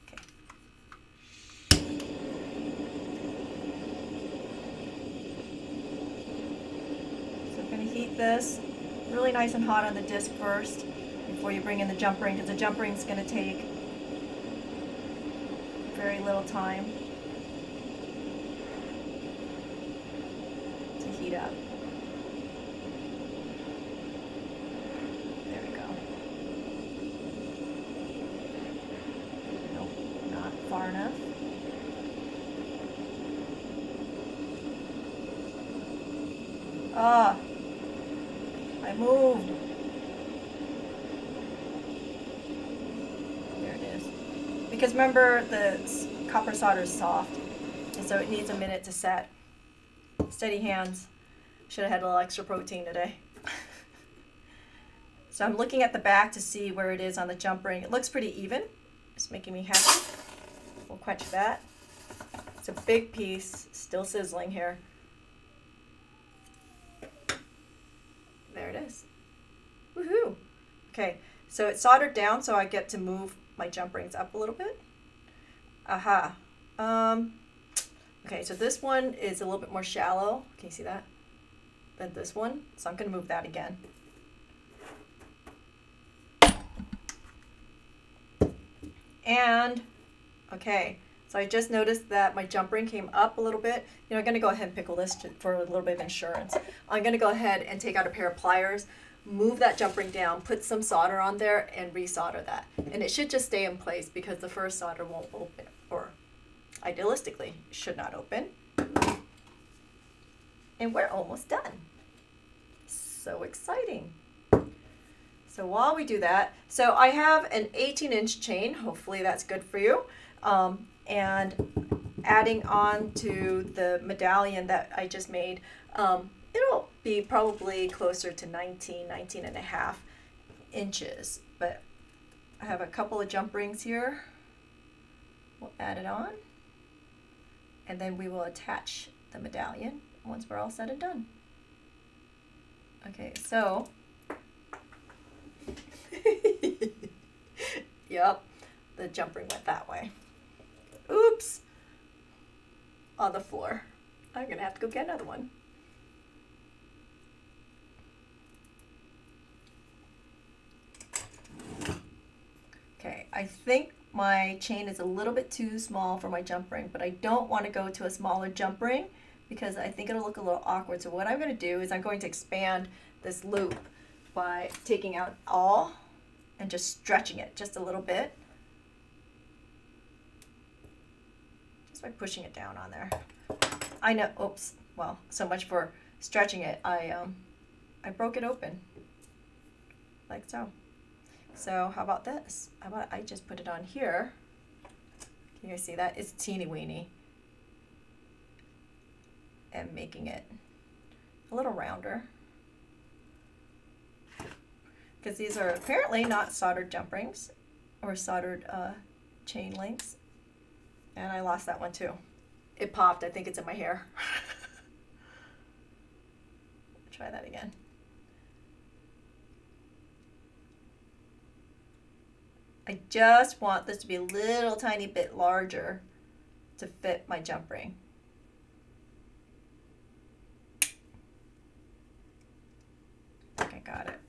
Okay. So I'm going to heat this really nice and hot on the disc first before you bring in the jump ring, because the jump ring is going to take very little time to heat up. There we go. Ah, I moved. There it is. Because remember, the copper solder is soft, and so it needs a minute to set. Steady hands. Should have had a little extra protein today. So I'm looking at the back to see where it is on the jump ring. It looks pretty even. It's making me happy. We'll quench that. It's a big piece, still sizzling here. There it is. Woohoo! Okay, so it's soldered down, so I get to move my jump rings up a little bit. Aha. Okay, so this one is a little bit more shallow. Can you see that? Than this one. So I'm going to move that again. And, okay, so I just noticed that my jump ring came up a little bit. You know, I'm going to go ahead and pickle this for a little bit of insurance. I'm going to go ahead and take out a pair of pliers, move that jump ring down, put some solder on there, and resolder that. And it should just stay in place because the first solder won't open, or idealistically should not open. And we're almost done. So exciting. So while we do that, so I have an 18-inch chain. Hopefully that's good for you. And adding on to the medallion that I just made, it'll be probably closer to 19 and a half inches. But I have a couple of jump rings here. We'll add it on. And then we will attach the medallion once we're all said and done. Okay, so yep, the jump ring went that way. Oops, on the floor. I'm gonna have to go get another one. Okay, I think my chain is a little bit too small for my jump ring, but I don't want to go to a smaller jump ring because I think it'll look a little awkward. So what I'm going to do is I'm going to expand this loop by taking out all and just stretching it just a little bit. Just by pushing it down on there. I know, oops, well, so much for stretching it. I broke it open, like so. So how about this? How about I just put it on here? Can you guys see that? It's teeny weeny. And making it a little rounder. Because these are apparently not soldered jump rings or soldered chain links. And I lost that one too. It popped. I think it's in my hair. Try that again. I just want this to be a little tiny bit larger to fit my jump ring. I think I got it.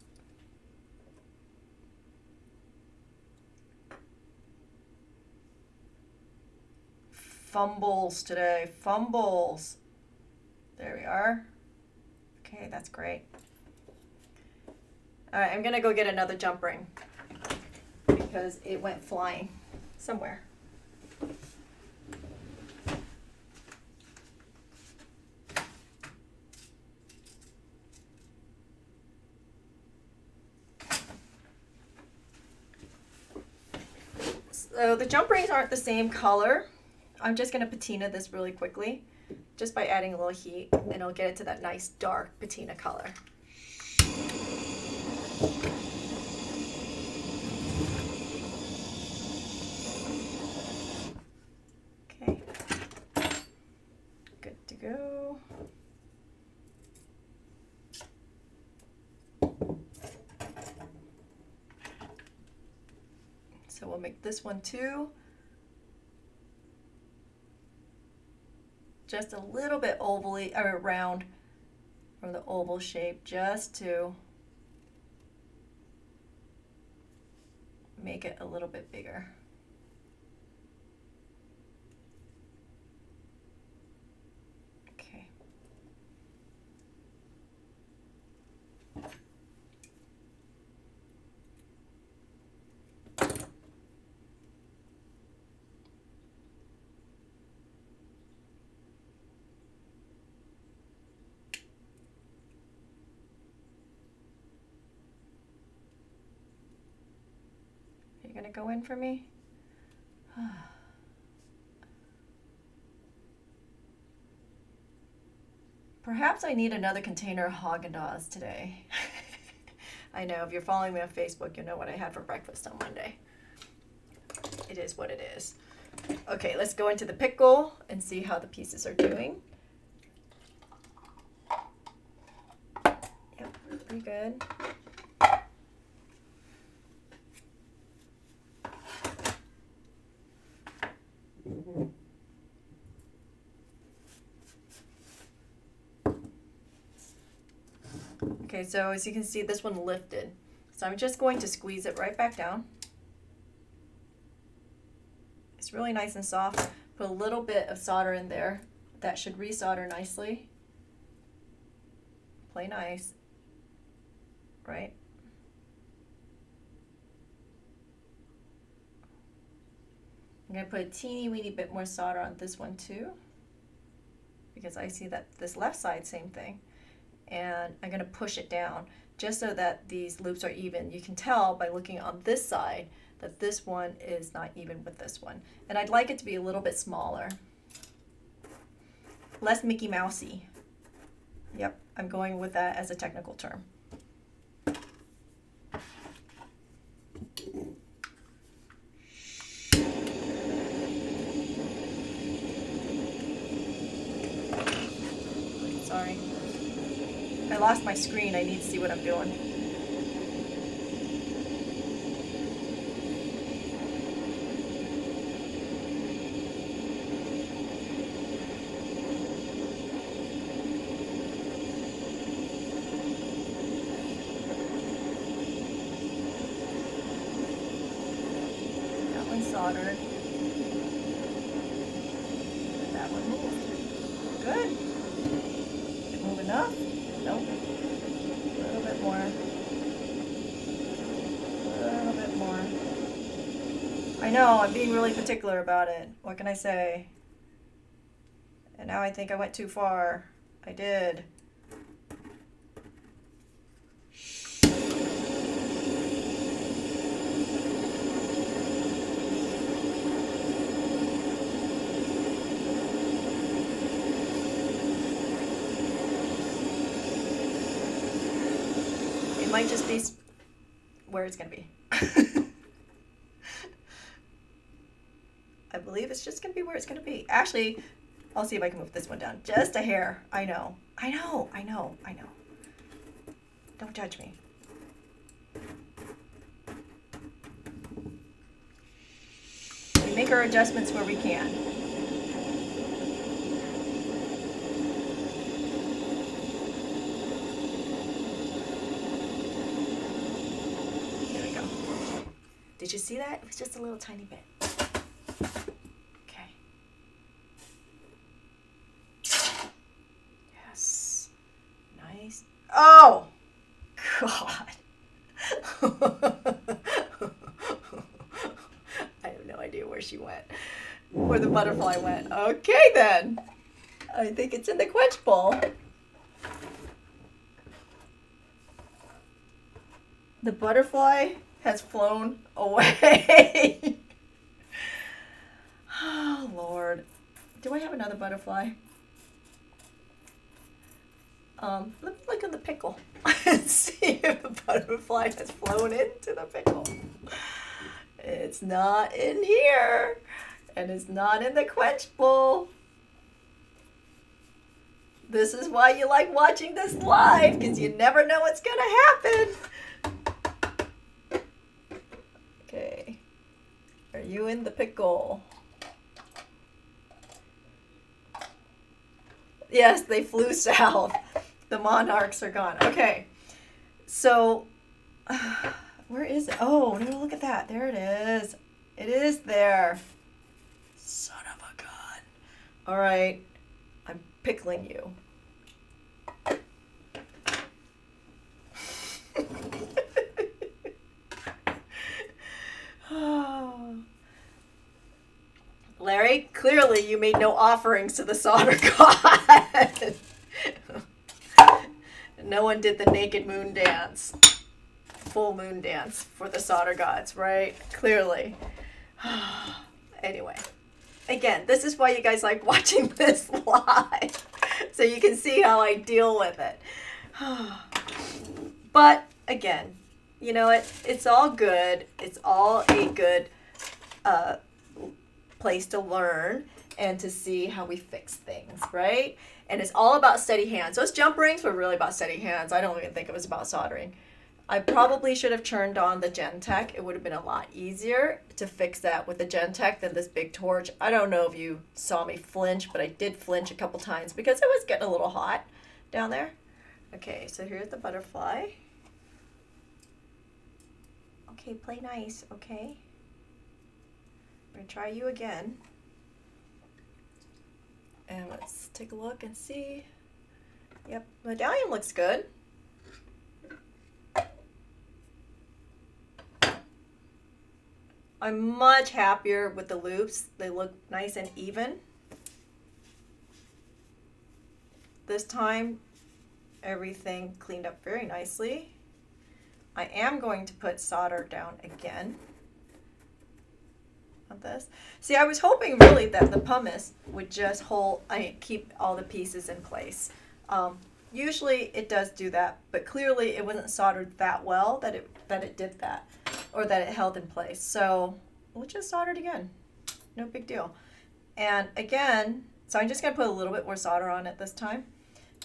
Fumbles today, fumbles. There we are. Okay, that's great. All right, I'm gonna go get another jump ring because it went flying somewhere. So the jump rings aren't the same color. I'm just going to patina this really quickly just by adding a little heat, and it'll get it to that nice dark patina color. Okay, good to go. So we'll make this one too. Just a little bit ovally or round from the oval shape, just to make it a little bit bigger. Okay. to go in for me? Perhaps I need another container of Haagen-Dazs today. I know, if you're following me on Facebook, you know what I had for breakfast on Monday. It is what it is. Okay, let's go into the pickle and see how the pieces are doing. Yep, pretty good. Okay, so as you can see, this one lifted. So I'm just going to squeeze it right back down. It's really nice and soft. Put a little bit of solder in there. That should resolder nicely. Play nice. Right? I'm going to put a teeny weeny bit more solder on this one too, because I see that this left side, same thing. And I'm going to push it down just so that these loops are even. You can tell by looking on this side that this one is not even with this one. And I'd like it to be a little bit smaller. Less Mickey Mousey. Yep, I'm going with that as a technical term. Sorry. I lost my screen. I need to see what I'm doing. That one's soldered. That one moved. Good. Is it moving up? Nope. A little bit more. A little bit more. I know, I'm being really particular about it. What can I say? And now I think I went too far. I did. It might just be where it's going to be. I believe it's just going to be where it's going to be. Actually, I'll see if I can move this one down. Just a hair. I know. I know. I know. I know. Don't judge me. We make our adjustments where we can. There we go. Did you see that? It was just a little tiny bit. Okay. Yes. Nice. Oh! God. I have no idea where she went. Where the butterfly went. Okay then. I think it's in the quench bowl. The butterfly has flown away. Oh, Lord. Do I have another butterfly? Let me look at the pickle and see if the butterfly has flown into the pickle. It's not in here, and it's not in the quench bowl. This is why you like watching this live, because you never know what's going to happen. Okay. Are you in the pickle? Yes, they flew south. The monarchs are gone. Okay. So, where is it? Oh, no, look at that. There it is. It is there. Son of a gun. All right. I'm pickling you. Larry, clearly you made no offerings to the solder god. No one did the naked moon dance. full moon dance for the solder gods, right? Clearly. Anyway, again, this is why you guys like watching this live, so you can see how I deal with it. But again, you know, it's all good. It's all a good place to learn and to see how we fix things, right? And it's all about steady hands. Those jump rings were really about steady hands. I don't even think it was about soldering. I probably should have turned on the Gen-Tech. It would have been a lot easier to fix that with the Gen-Tech than this big torch. I don't know if you saw me flinch, but I did flinch a couple times because it was getting a little hot down there. Okay, so here's the butterfly. Okay, play nice, okay? I'm gonna try you again. And let's take a look and see. Yep, medallion looks good. I'm much happier with the loops. They look nice and even. This time, everything cleaned up very nicely. I am going to put solder down again on this. See, I was hoping really that the pumice would just keep all the pieces in place. Usually it does do that, but clearly it wasn't soldered that well that it did that, or that it held in place. So we'll just solder it again. No big deal. And again, so I'm just gonna put a little bit more solder on it this time,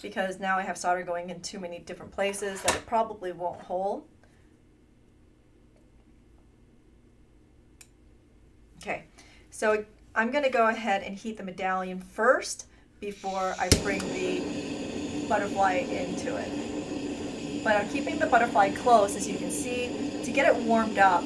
because now I have solder going in too many different places that it probably won't hold. Okay, so I'm gonna go ahead and heat the medallion first before I bring the butterfly into it. But I'm keeping the butterfly close, as you can see, to get it warmed up.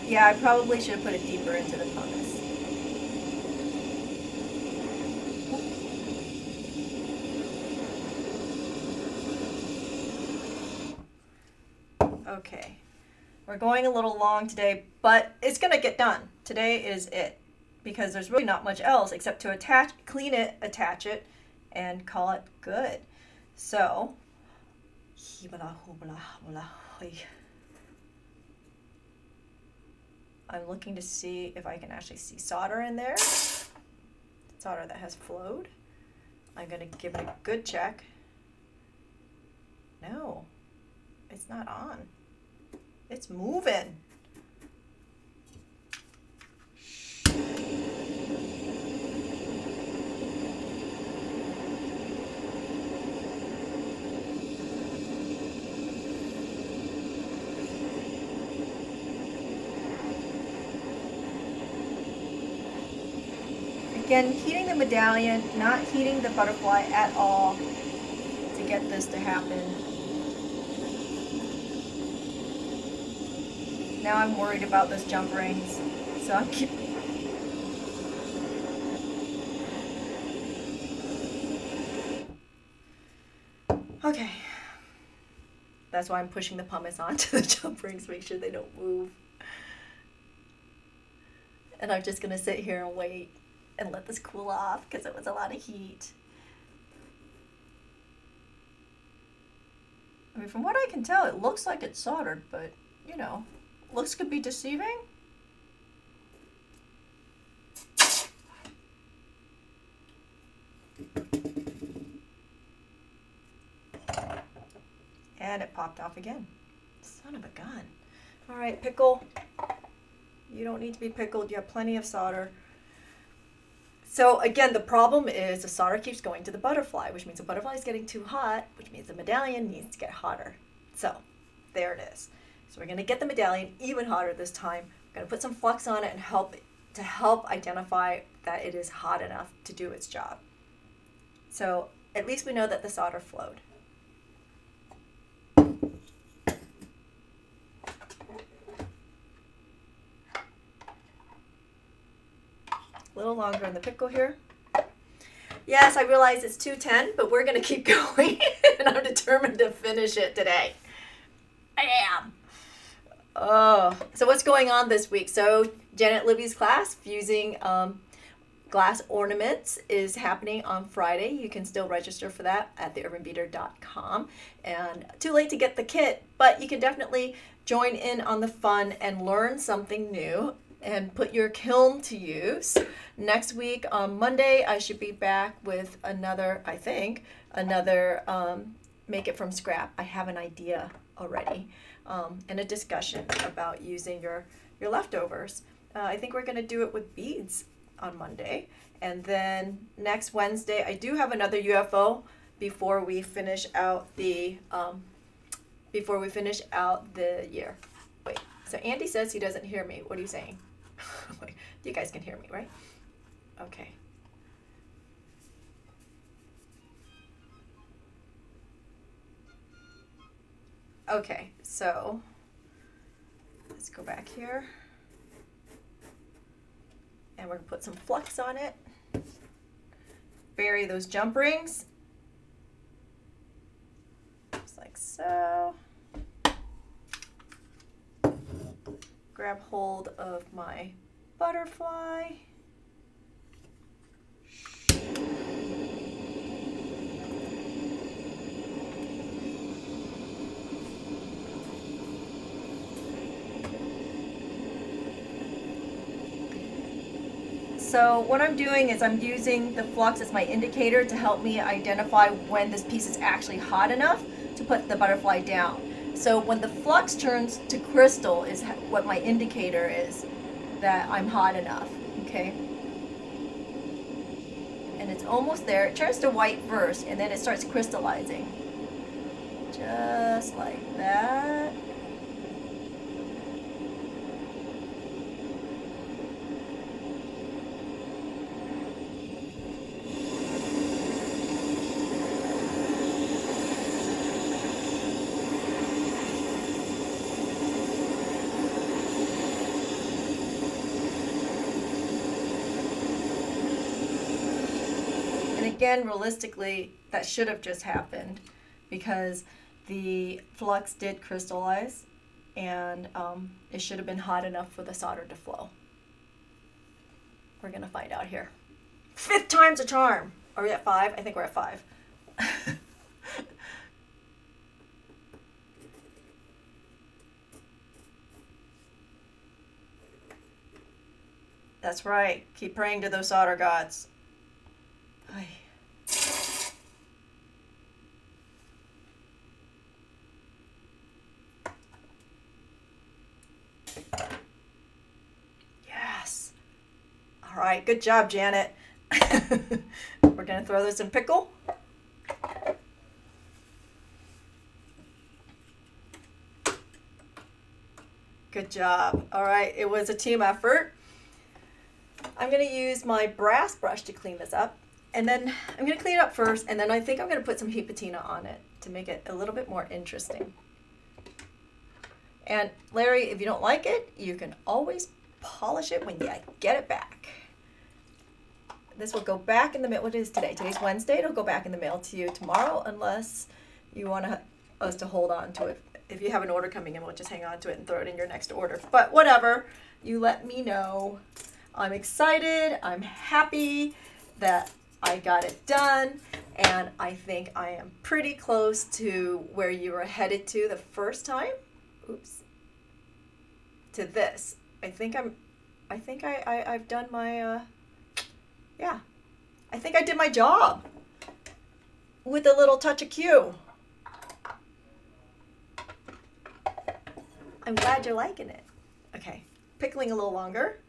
Yeah, I probably should have put it deeper into the pumice. Okay, we're going a little long today, but it's gonna get done. Today is it, because there's really not much else except to clean it, attach it, and call it good. So, I'm looking to see if I can actually see solder in there. Solder that has flowed. I'm going to give it a good check. No, it's not on. It's moving. Again, heating the medallion, not heating the butterfly at all to get this to happen. Now I'm worried about those jump rings, so I'm keeping... Okay. That's why I'm pushing the pumice onto the jump rings, make sure they don't move. And I'm just gonna sit here and wait and let this cool off because it was a lot of heat. I mean, from what I can tell, it looks like it's soldered, but, you know, looks could be deceiving. And it popped off again. Son of a gun. All right, pickle. You don't need to be pickled. You have plenty of solder. So again, the problem is the solder keeps going to the butterfly, which means the butterfly is getting too hot, which means the medallion needs to get hotter. So there it is. So we're going to get the medallion even hotter this time. We're going to put some flux on it and help identify that it is hot enough to do its job. So at least we know that the solder flowed. A little longer in the pickle here. Yes, I realize it's 2:10, but we're going to keep going, and I'm determined to finish it today. Bam! Oh, so what's going on this week? So Janet Libby's class, Fusing Glass Ornaments, is happening on Friday. You can still register for that at theurbanbeater.com. And too late to get the kit, but you can definitely join in on the fun and learn something new and put your kiln to use. Next week on Monday, I should be back with another, I think, make it from scrap. I have an idea already, and a discussion about using your leftovers. I think we're going to do it with beads on Monday. And then next Wednesday, I do have another UFO before we finish out the year. Wait, so Andy says he doesn't hear me. What are you saying? Wait, you guys can hear me, right? Okay. Okay, so let's go back here. And we're going to put some flux on it. Bury those jump rings. Just like so. Grab hold of my butterfly. So what I'm doing is I'm using the flux as my indicator to help me identify when this piece is actually hot enough to put the butterfly down. So when the flux turns to crystal is what my indicator is that I'm hot enough, okay? And it's almost there. It turns to white first and then it starts crystallizing. Just like that. Again, realistically, that should have just happened because the flux did crystallize and it should have been hot enough for the solder to flow. We're going to find out here. 5th time's a charm. Are we at 5? I think we're at 5. That's right. Keep praying to those solder gods. Ay. Yes. All right, good job, Janet. We're going to throw this in pickle. Good job. All right, it was a team effort. I'm going to use my brass brush to clean this up. And then I'm going to clean it up first, and then I think I'm going to put some heat patina on it to make it a little bit more interesting. And Larry, if you don't like it, you can always polish it when you get it back. This will go back in the mail. What is today? Today's Wednesday. It'll go back in the mail to you tomorrow unless you want us to hold on to it. If you have an order coming in, we'll just hang on to it and throw it in your next order. But whatever, you let me know. I'm excited. I'm happy that I got it done, and I think I am pretty close to where you were headed to the first time. Oops. To this. I've done my, yeah. I think I did my job with a little touch of Q. I'm glad you're liking it. Okay, pickling a little longer.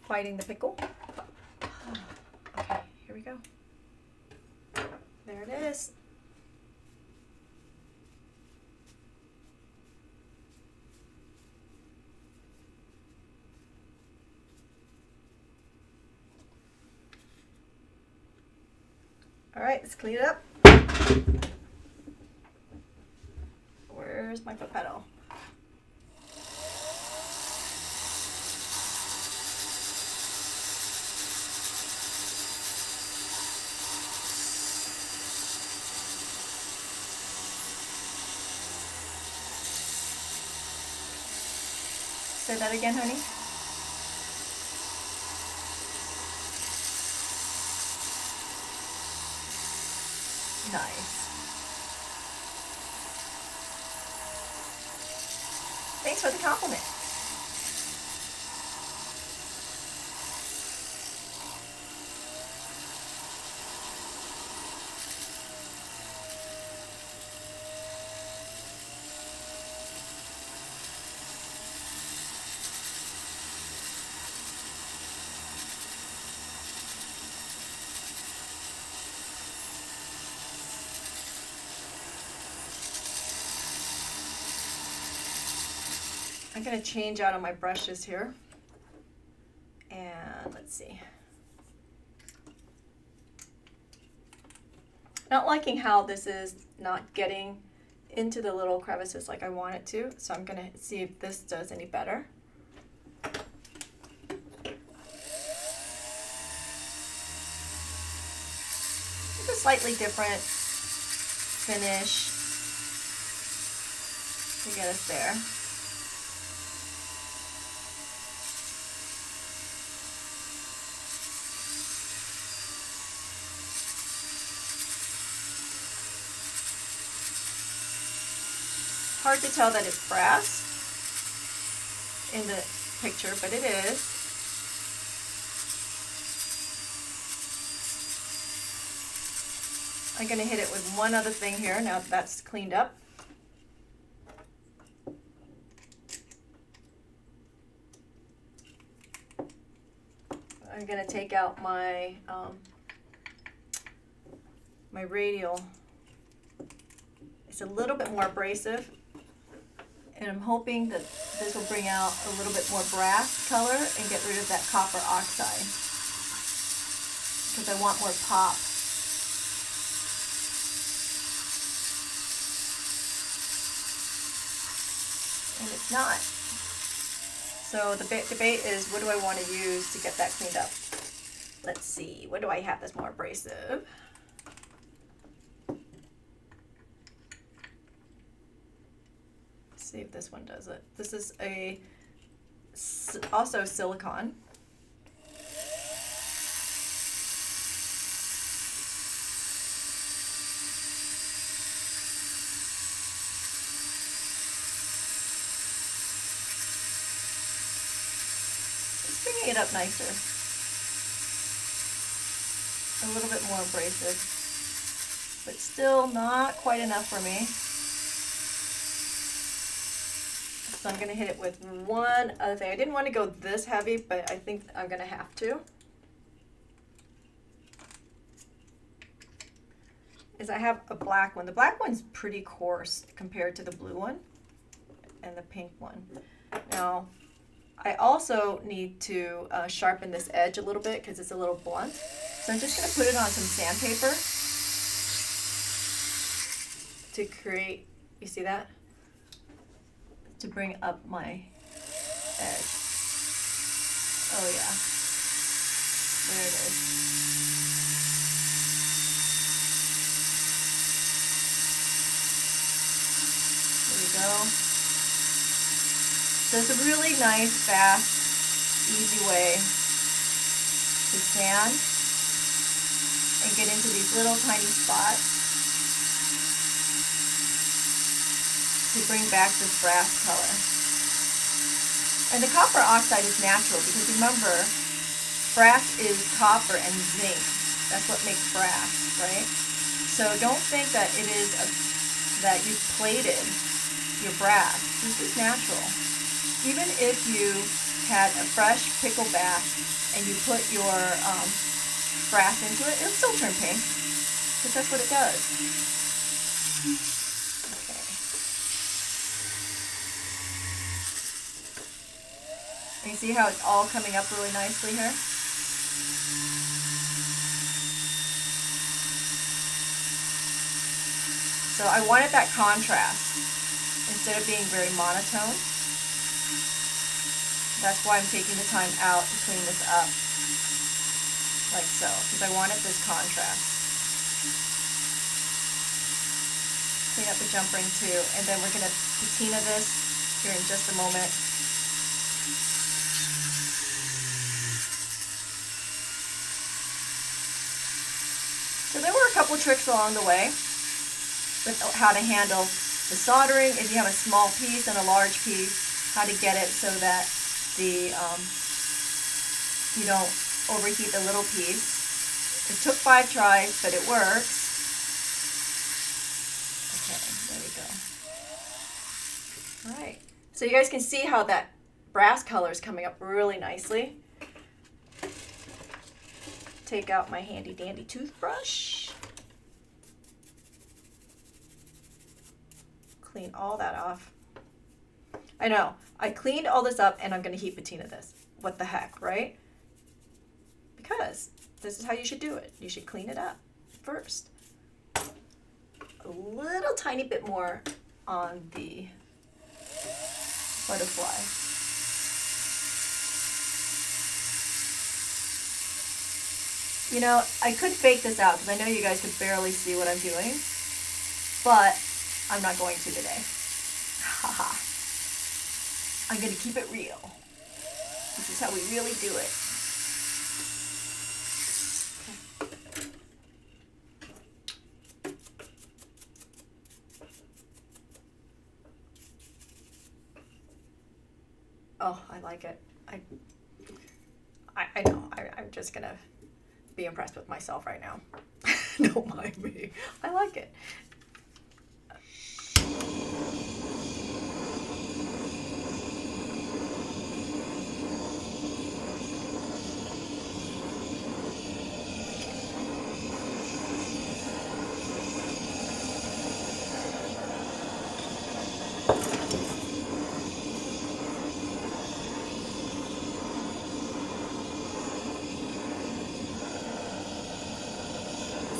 Fighting the pickle. Okay, here we go. There it is. All right, let's clean it up. Where's my foot pedal? Say that again, honey. Nice. Thanks for the compliment. I'm going to change out of my brushes here. And let's see. Not liking how this is not getting into the little crevices like I want it to. So I'm going to see if this does any better. It's a slightly different finish to get us there. Hard to tell that it's brass in the picture, but it is. I'm going to hit it with one other thing here now that that's cleaned up. I'm going to take out my my radial. It's a little bit more abrasive, and I'm hoping that this will bring out a little bit more brass color and get rid of that copper oxide, because I want more pop. And it's not. So the debate is, what do I want to use to get that cleaned up? Let's see, what do I have that's more abrasive? See if this one does it. This is also silicone. It's bringing it up nicer. A little bit more abrasive, but still not quite enough for me. So I'm going to hit it with one other thing. I didn't want to go this heavy, but I think I'm going to have to. Is I have a black one. The black one's pretty coarse compared to the blue one and the pink one. Now, I also need to sharpen this edge a little bit because it's a little blunt. So I'm just going to put it on some sandpaper to create, you see that? To bring up my edge. Oh yeah, there it is. There we go. So it's a really nice, fast, easy way to sand and get into these little tiny spots to bring back this brass color. And the copper oxide is natural because remember, brass is copper and zinc. That's what makes brass, right? So don't think that it is that you plated your brass. This is natural. Even if you had a fresh pickle bath and you put your brass into it, it'll still turn pink because that's what it does. You see how it's all coming up really nicely here? So I wanted that contrast instead of being very monotone. That's why I'm taking the time out to clean this up, like so, because I wanted this contrast. Clean up the jump ring too, and then we're going to patina this here in just a moment. tricks along the way with how to handle the soldering. If you have a small piece and a large piece, how to get it so that the you don't overheat the little piece. It took 5 tries, but it works. Okay, there we go. All right, so you guys can see how that brass color is coming up really nicely. Take out my handy dandy toothbrush. Clean all that off. I know, I cleaned all this up and I'm gonna heat patina this. What the heck, right? Because this is how you should do it. You should clean it up first. A little tiny bit more on the butterfly. You know, I could fake this out because I know you guys could barely see what I'm doing, but I'm not going to today. Haha. I'm going to keep it real. This is how we really do it. Oh, I like it. I know. I'm just going to be impressed with myself right now. Don't mind me. I like it.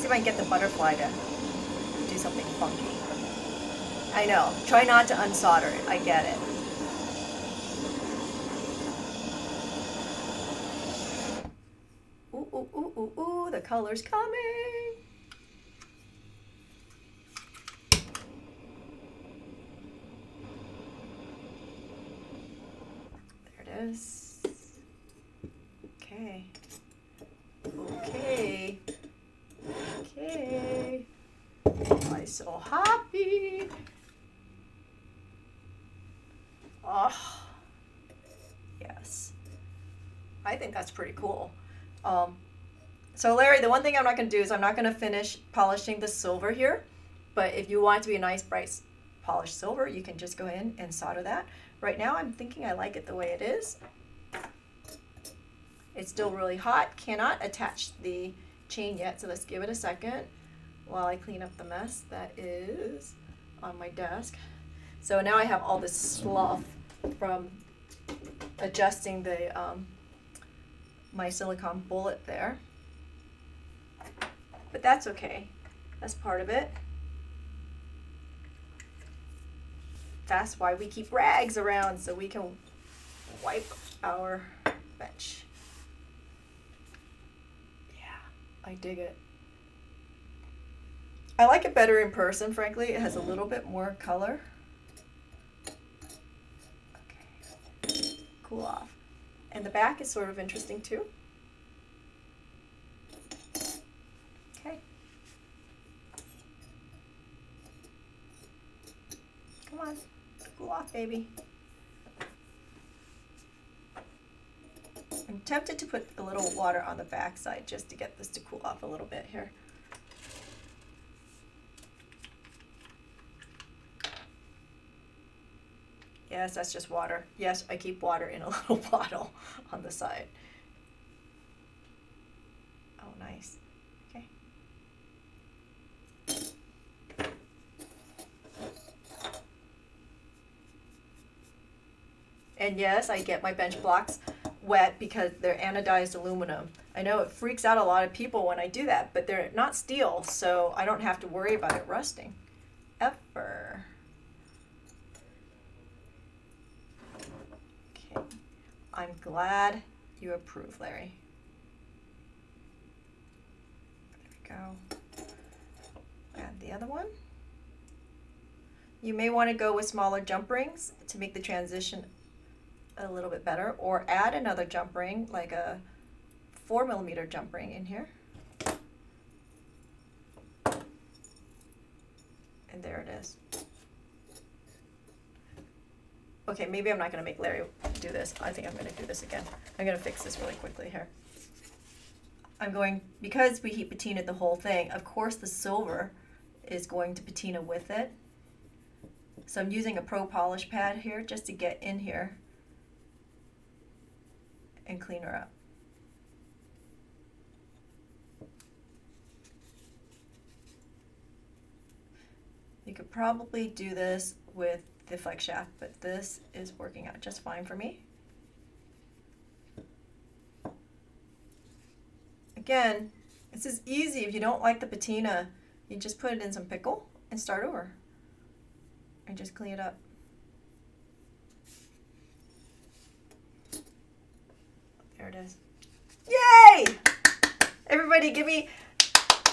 See if I can get the butterfly to do something funky. I know. Try not to unsolder it. I get it. Ooh, ooh, ooh, ooh, ooh. The color's coming. There it is. Okay. Okay. Okay. I'm so happy. Oh, yes. I think that's pretty cool. So Larry, the one thing I'm not going to do is I'm not going to finish polishing the silver here. But if you want it to be a nice, bright, polished silver, you can just go in and solder that. Right now, I'm thinking I like it the way it is. It's still really hot. Cannot attach the chain yet, so let's give it a second while I clean up the mess that is on my desk. So now I have all this slough from adjusting the my silicone bullet there, but that's okay. That's part of it. That's why we keep rags around, so we can wipe our bench. I dig it. I like it better in person, frankly. It has a little bit more color. Okay. Cool off. And the back is sort of interesting too. Okay. Come on. Cool off, baby. I'm tempted to put a little water on the back side just to get this to cool off a little bit here. Yes, that's just water. Yes, I keep water in a little bottle on the side. Oh, nice. Okay. And yes, I get my bench blocks wet because they're anodized aluminum. I know it freaks out a lot of people when I do that, but they're not steel, so I don't have to worry about it rusting ever. Okay, I'm glad you approve, Larry. There we go. Add the other one. You may want to go with smaller jump rings to make the transition a little bit better, or add another jump ring, like a 4mm jump ring in here. And there it is. Okay, maybe I'm not going to make Larry do this. I think I'm going to do this again. I'm going to fix this really quickly here. I'm going, because we heat patina the whole thing, of course the silver is going to patina with it. So I'm using a pro polish pad here just to get in here and clean her up. You could probably do this with the flex shaft, but this is working out just fine for me. Again, this is easy. If you don't like the patina, you just put it in some pickle and start over. And just clean it up. There it is. Yay! Everybody give me,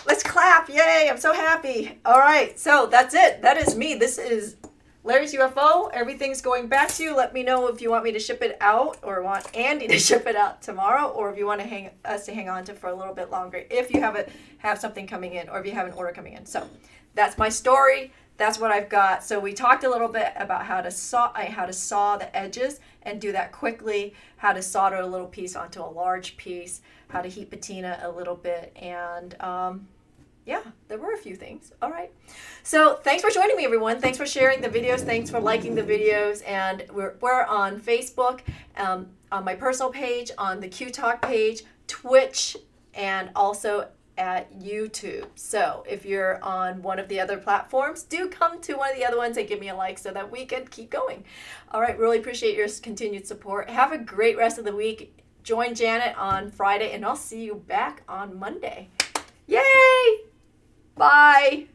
let's clap. Yay, I'm so happy. All right, so that's it. That is me. This is Larry's UFO. Everything's going back to you. Let me know if you want me to ship it out or want Andy to ship it out tomorrow, or if you want to hang on to it for a little bit longer if you have something coming in, or if you have an order coming in. So that's my story. That's what I've got. So we talked a little bit about how to saw the edges and do that quickly, how to solder a little piece onto a large piece, how to heat patina a little bit, and yeah, there were a few things. All right. So thanks for joining me, everyone. Thanks for sharing the videos. Thanks for liking the videos. And we're on Facebook, on my personal page, on the Q Talk page, Twitch, and also at YouTube. So if you're on one of the other platforms, do come to one of the other ones and give me a like so that we can keep going. All right. Really appreciate your continued support. Have a great rest of the week. Join Janet on Friday, and I'll see you back on Monday. Yay! Bye.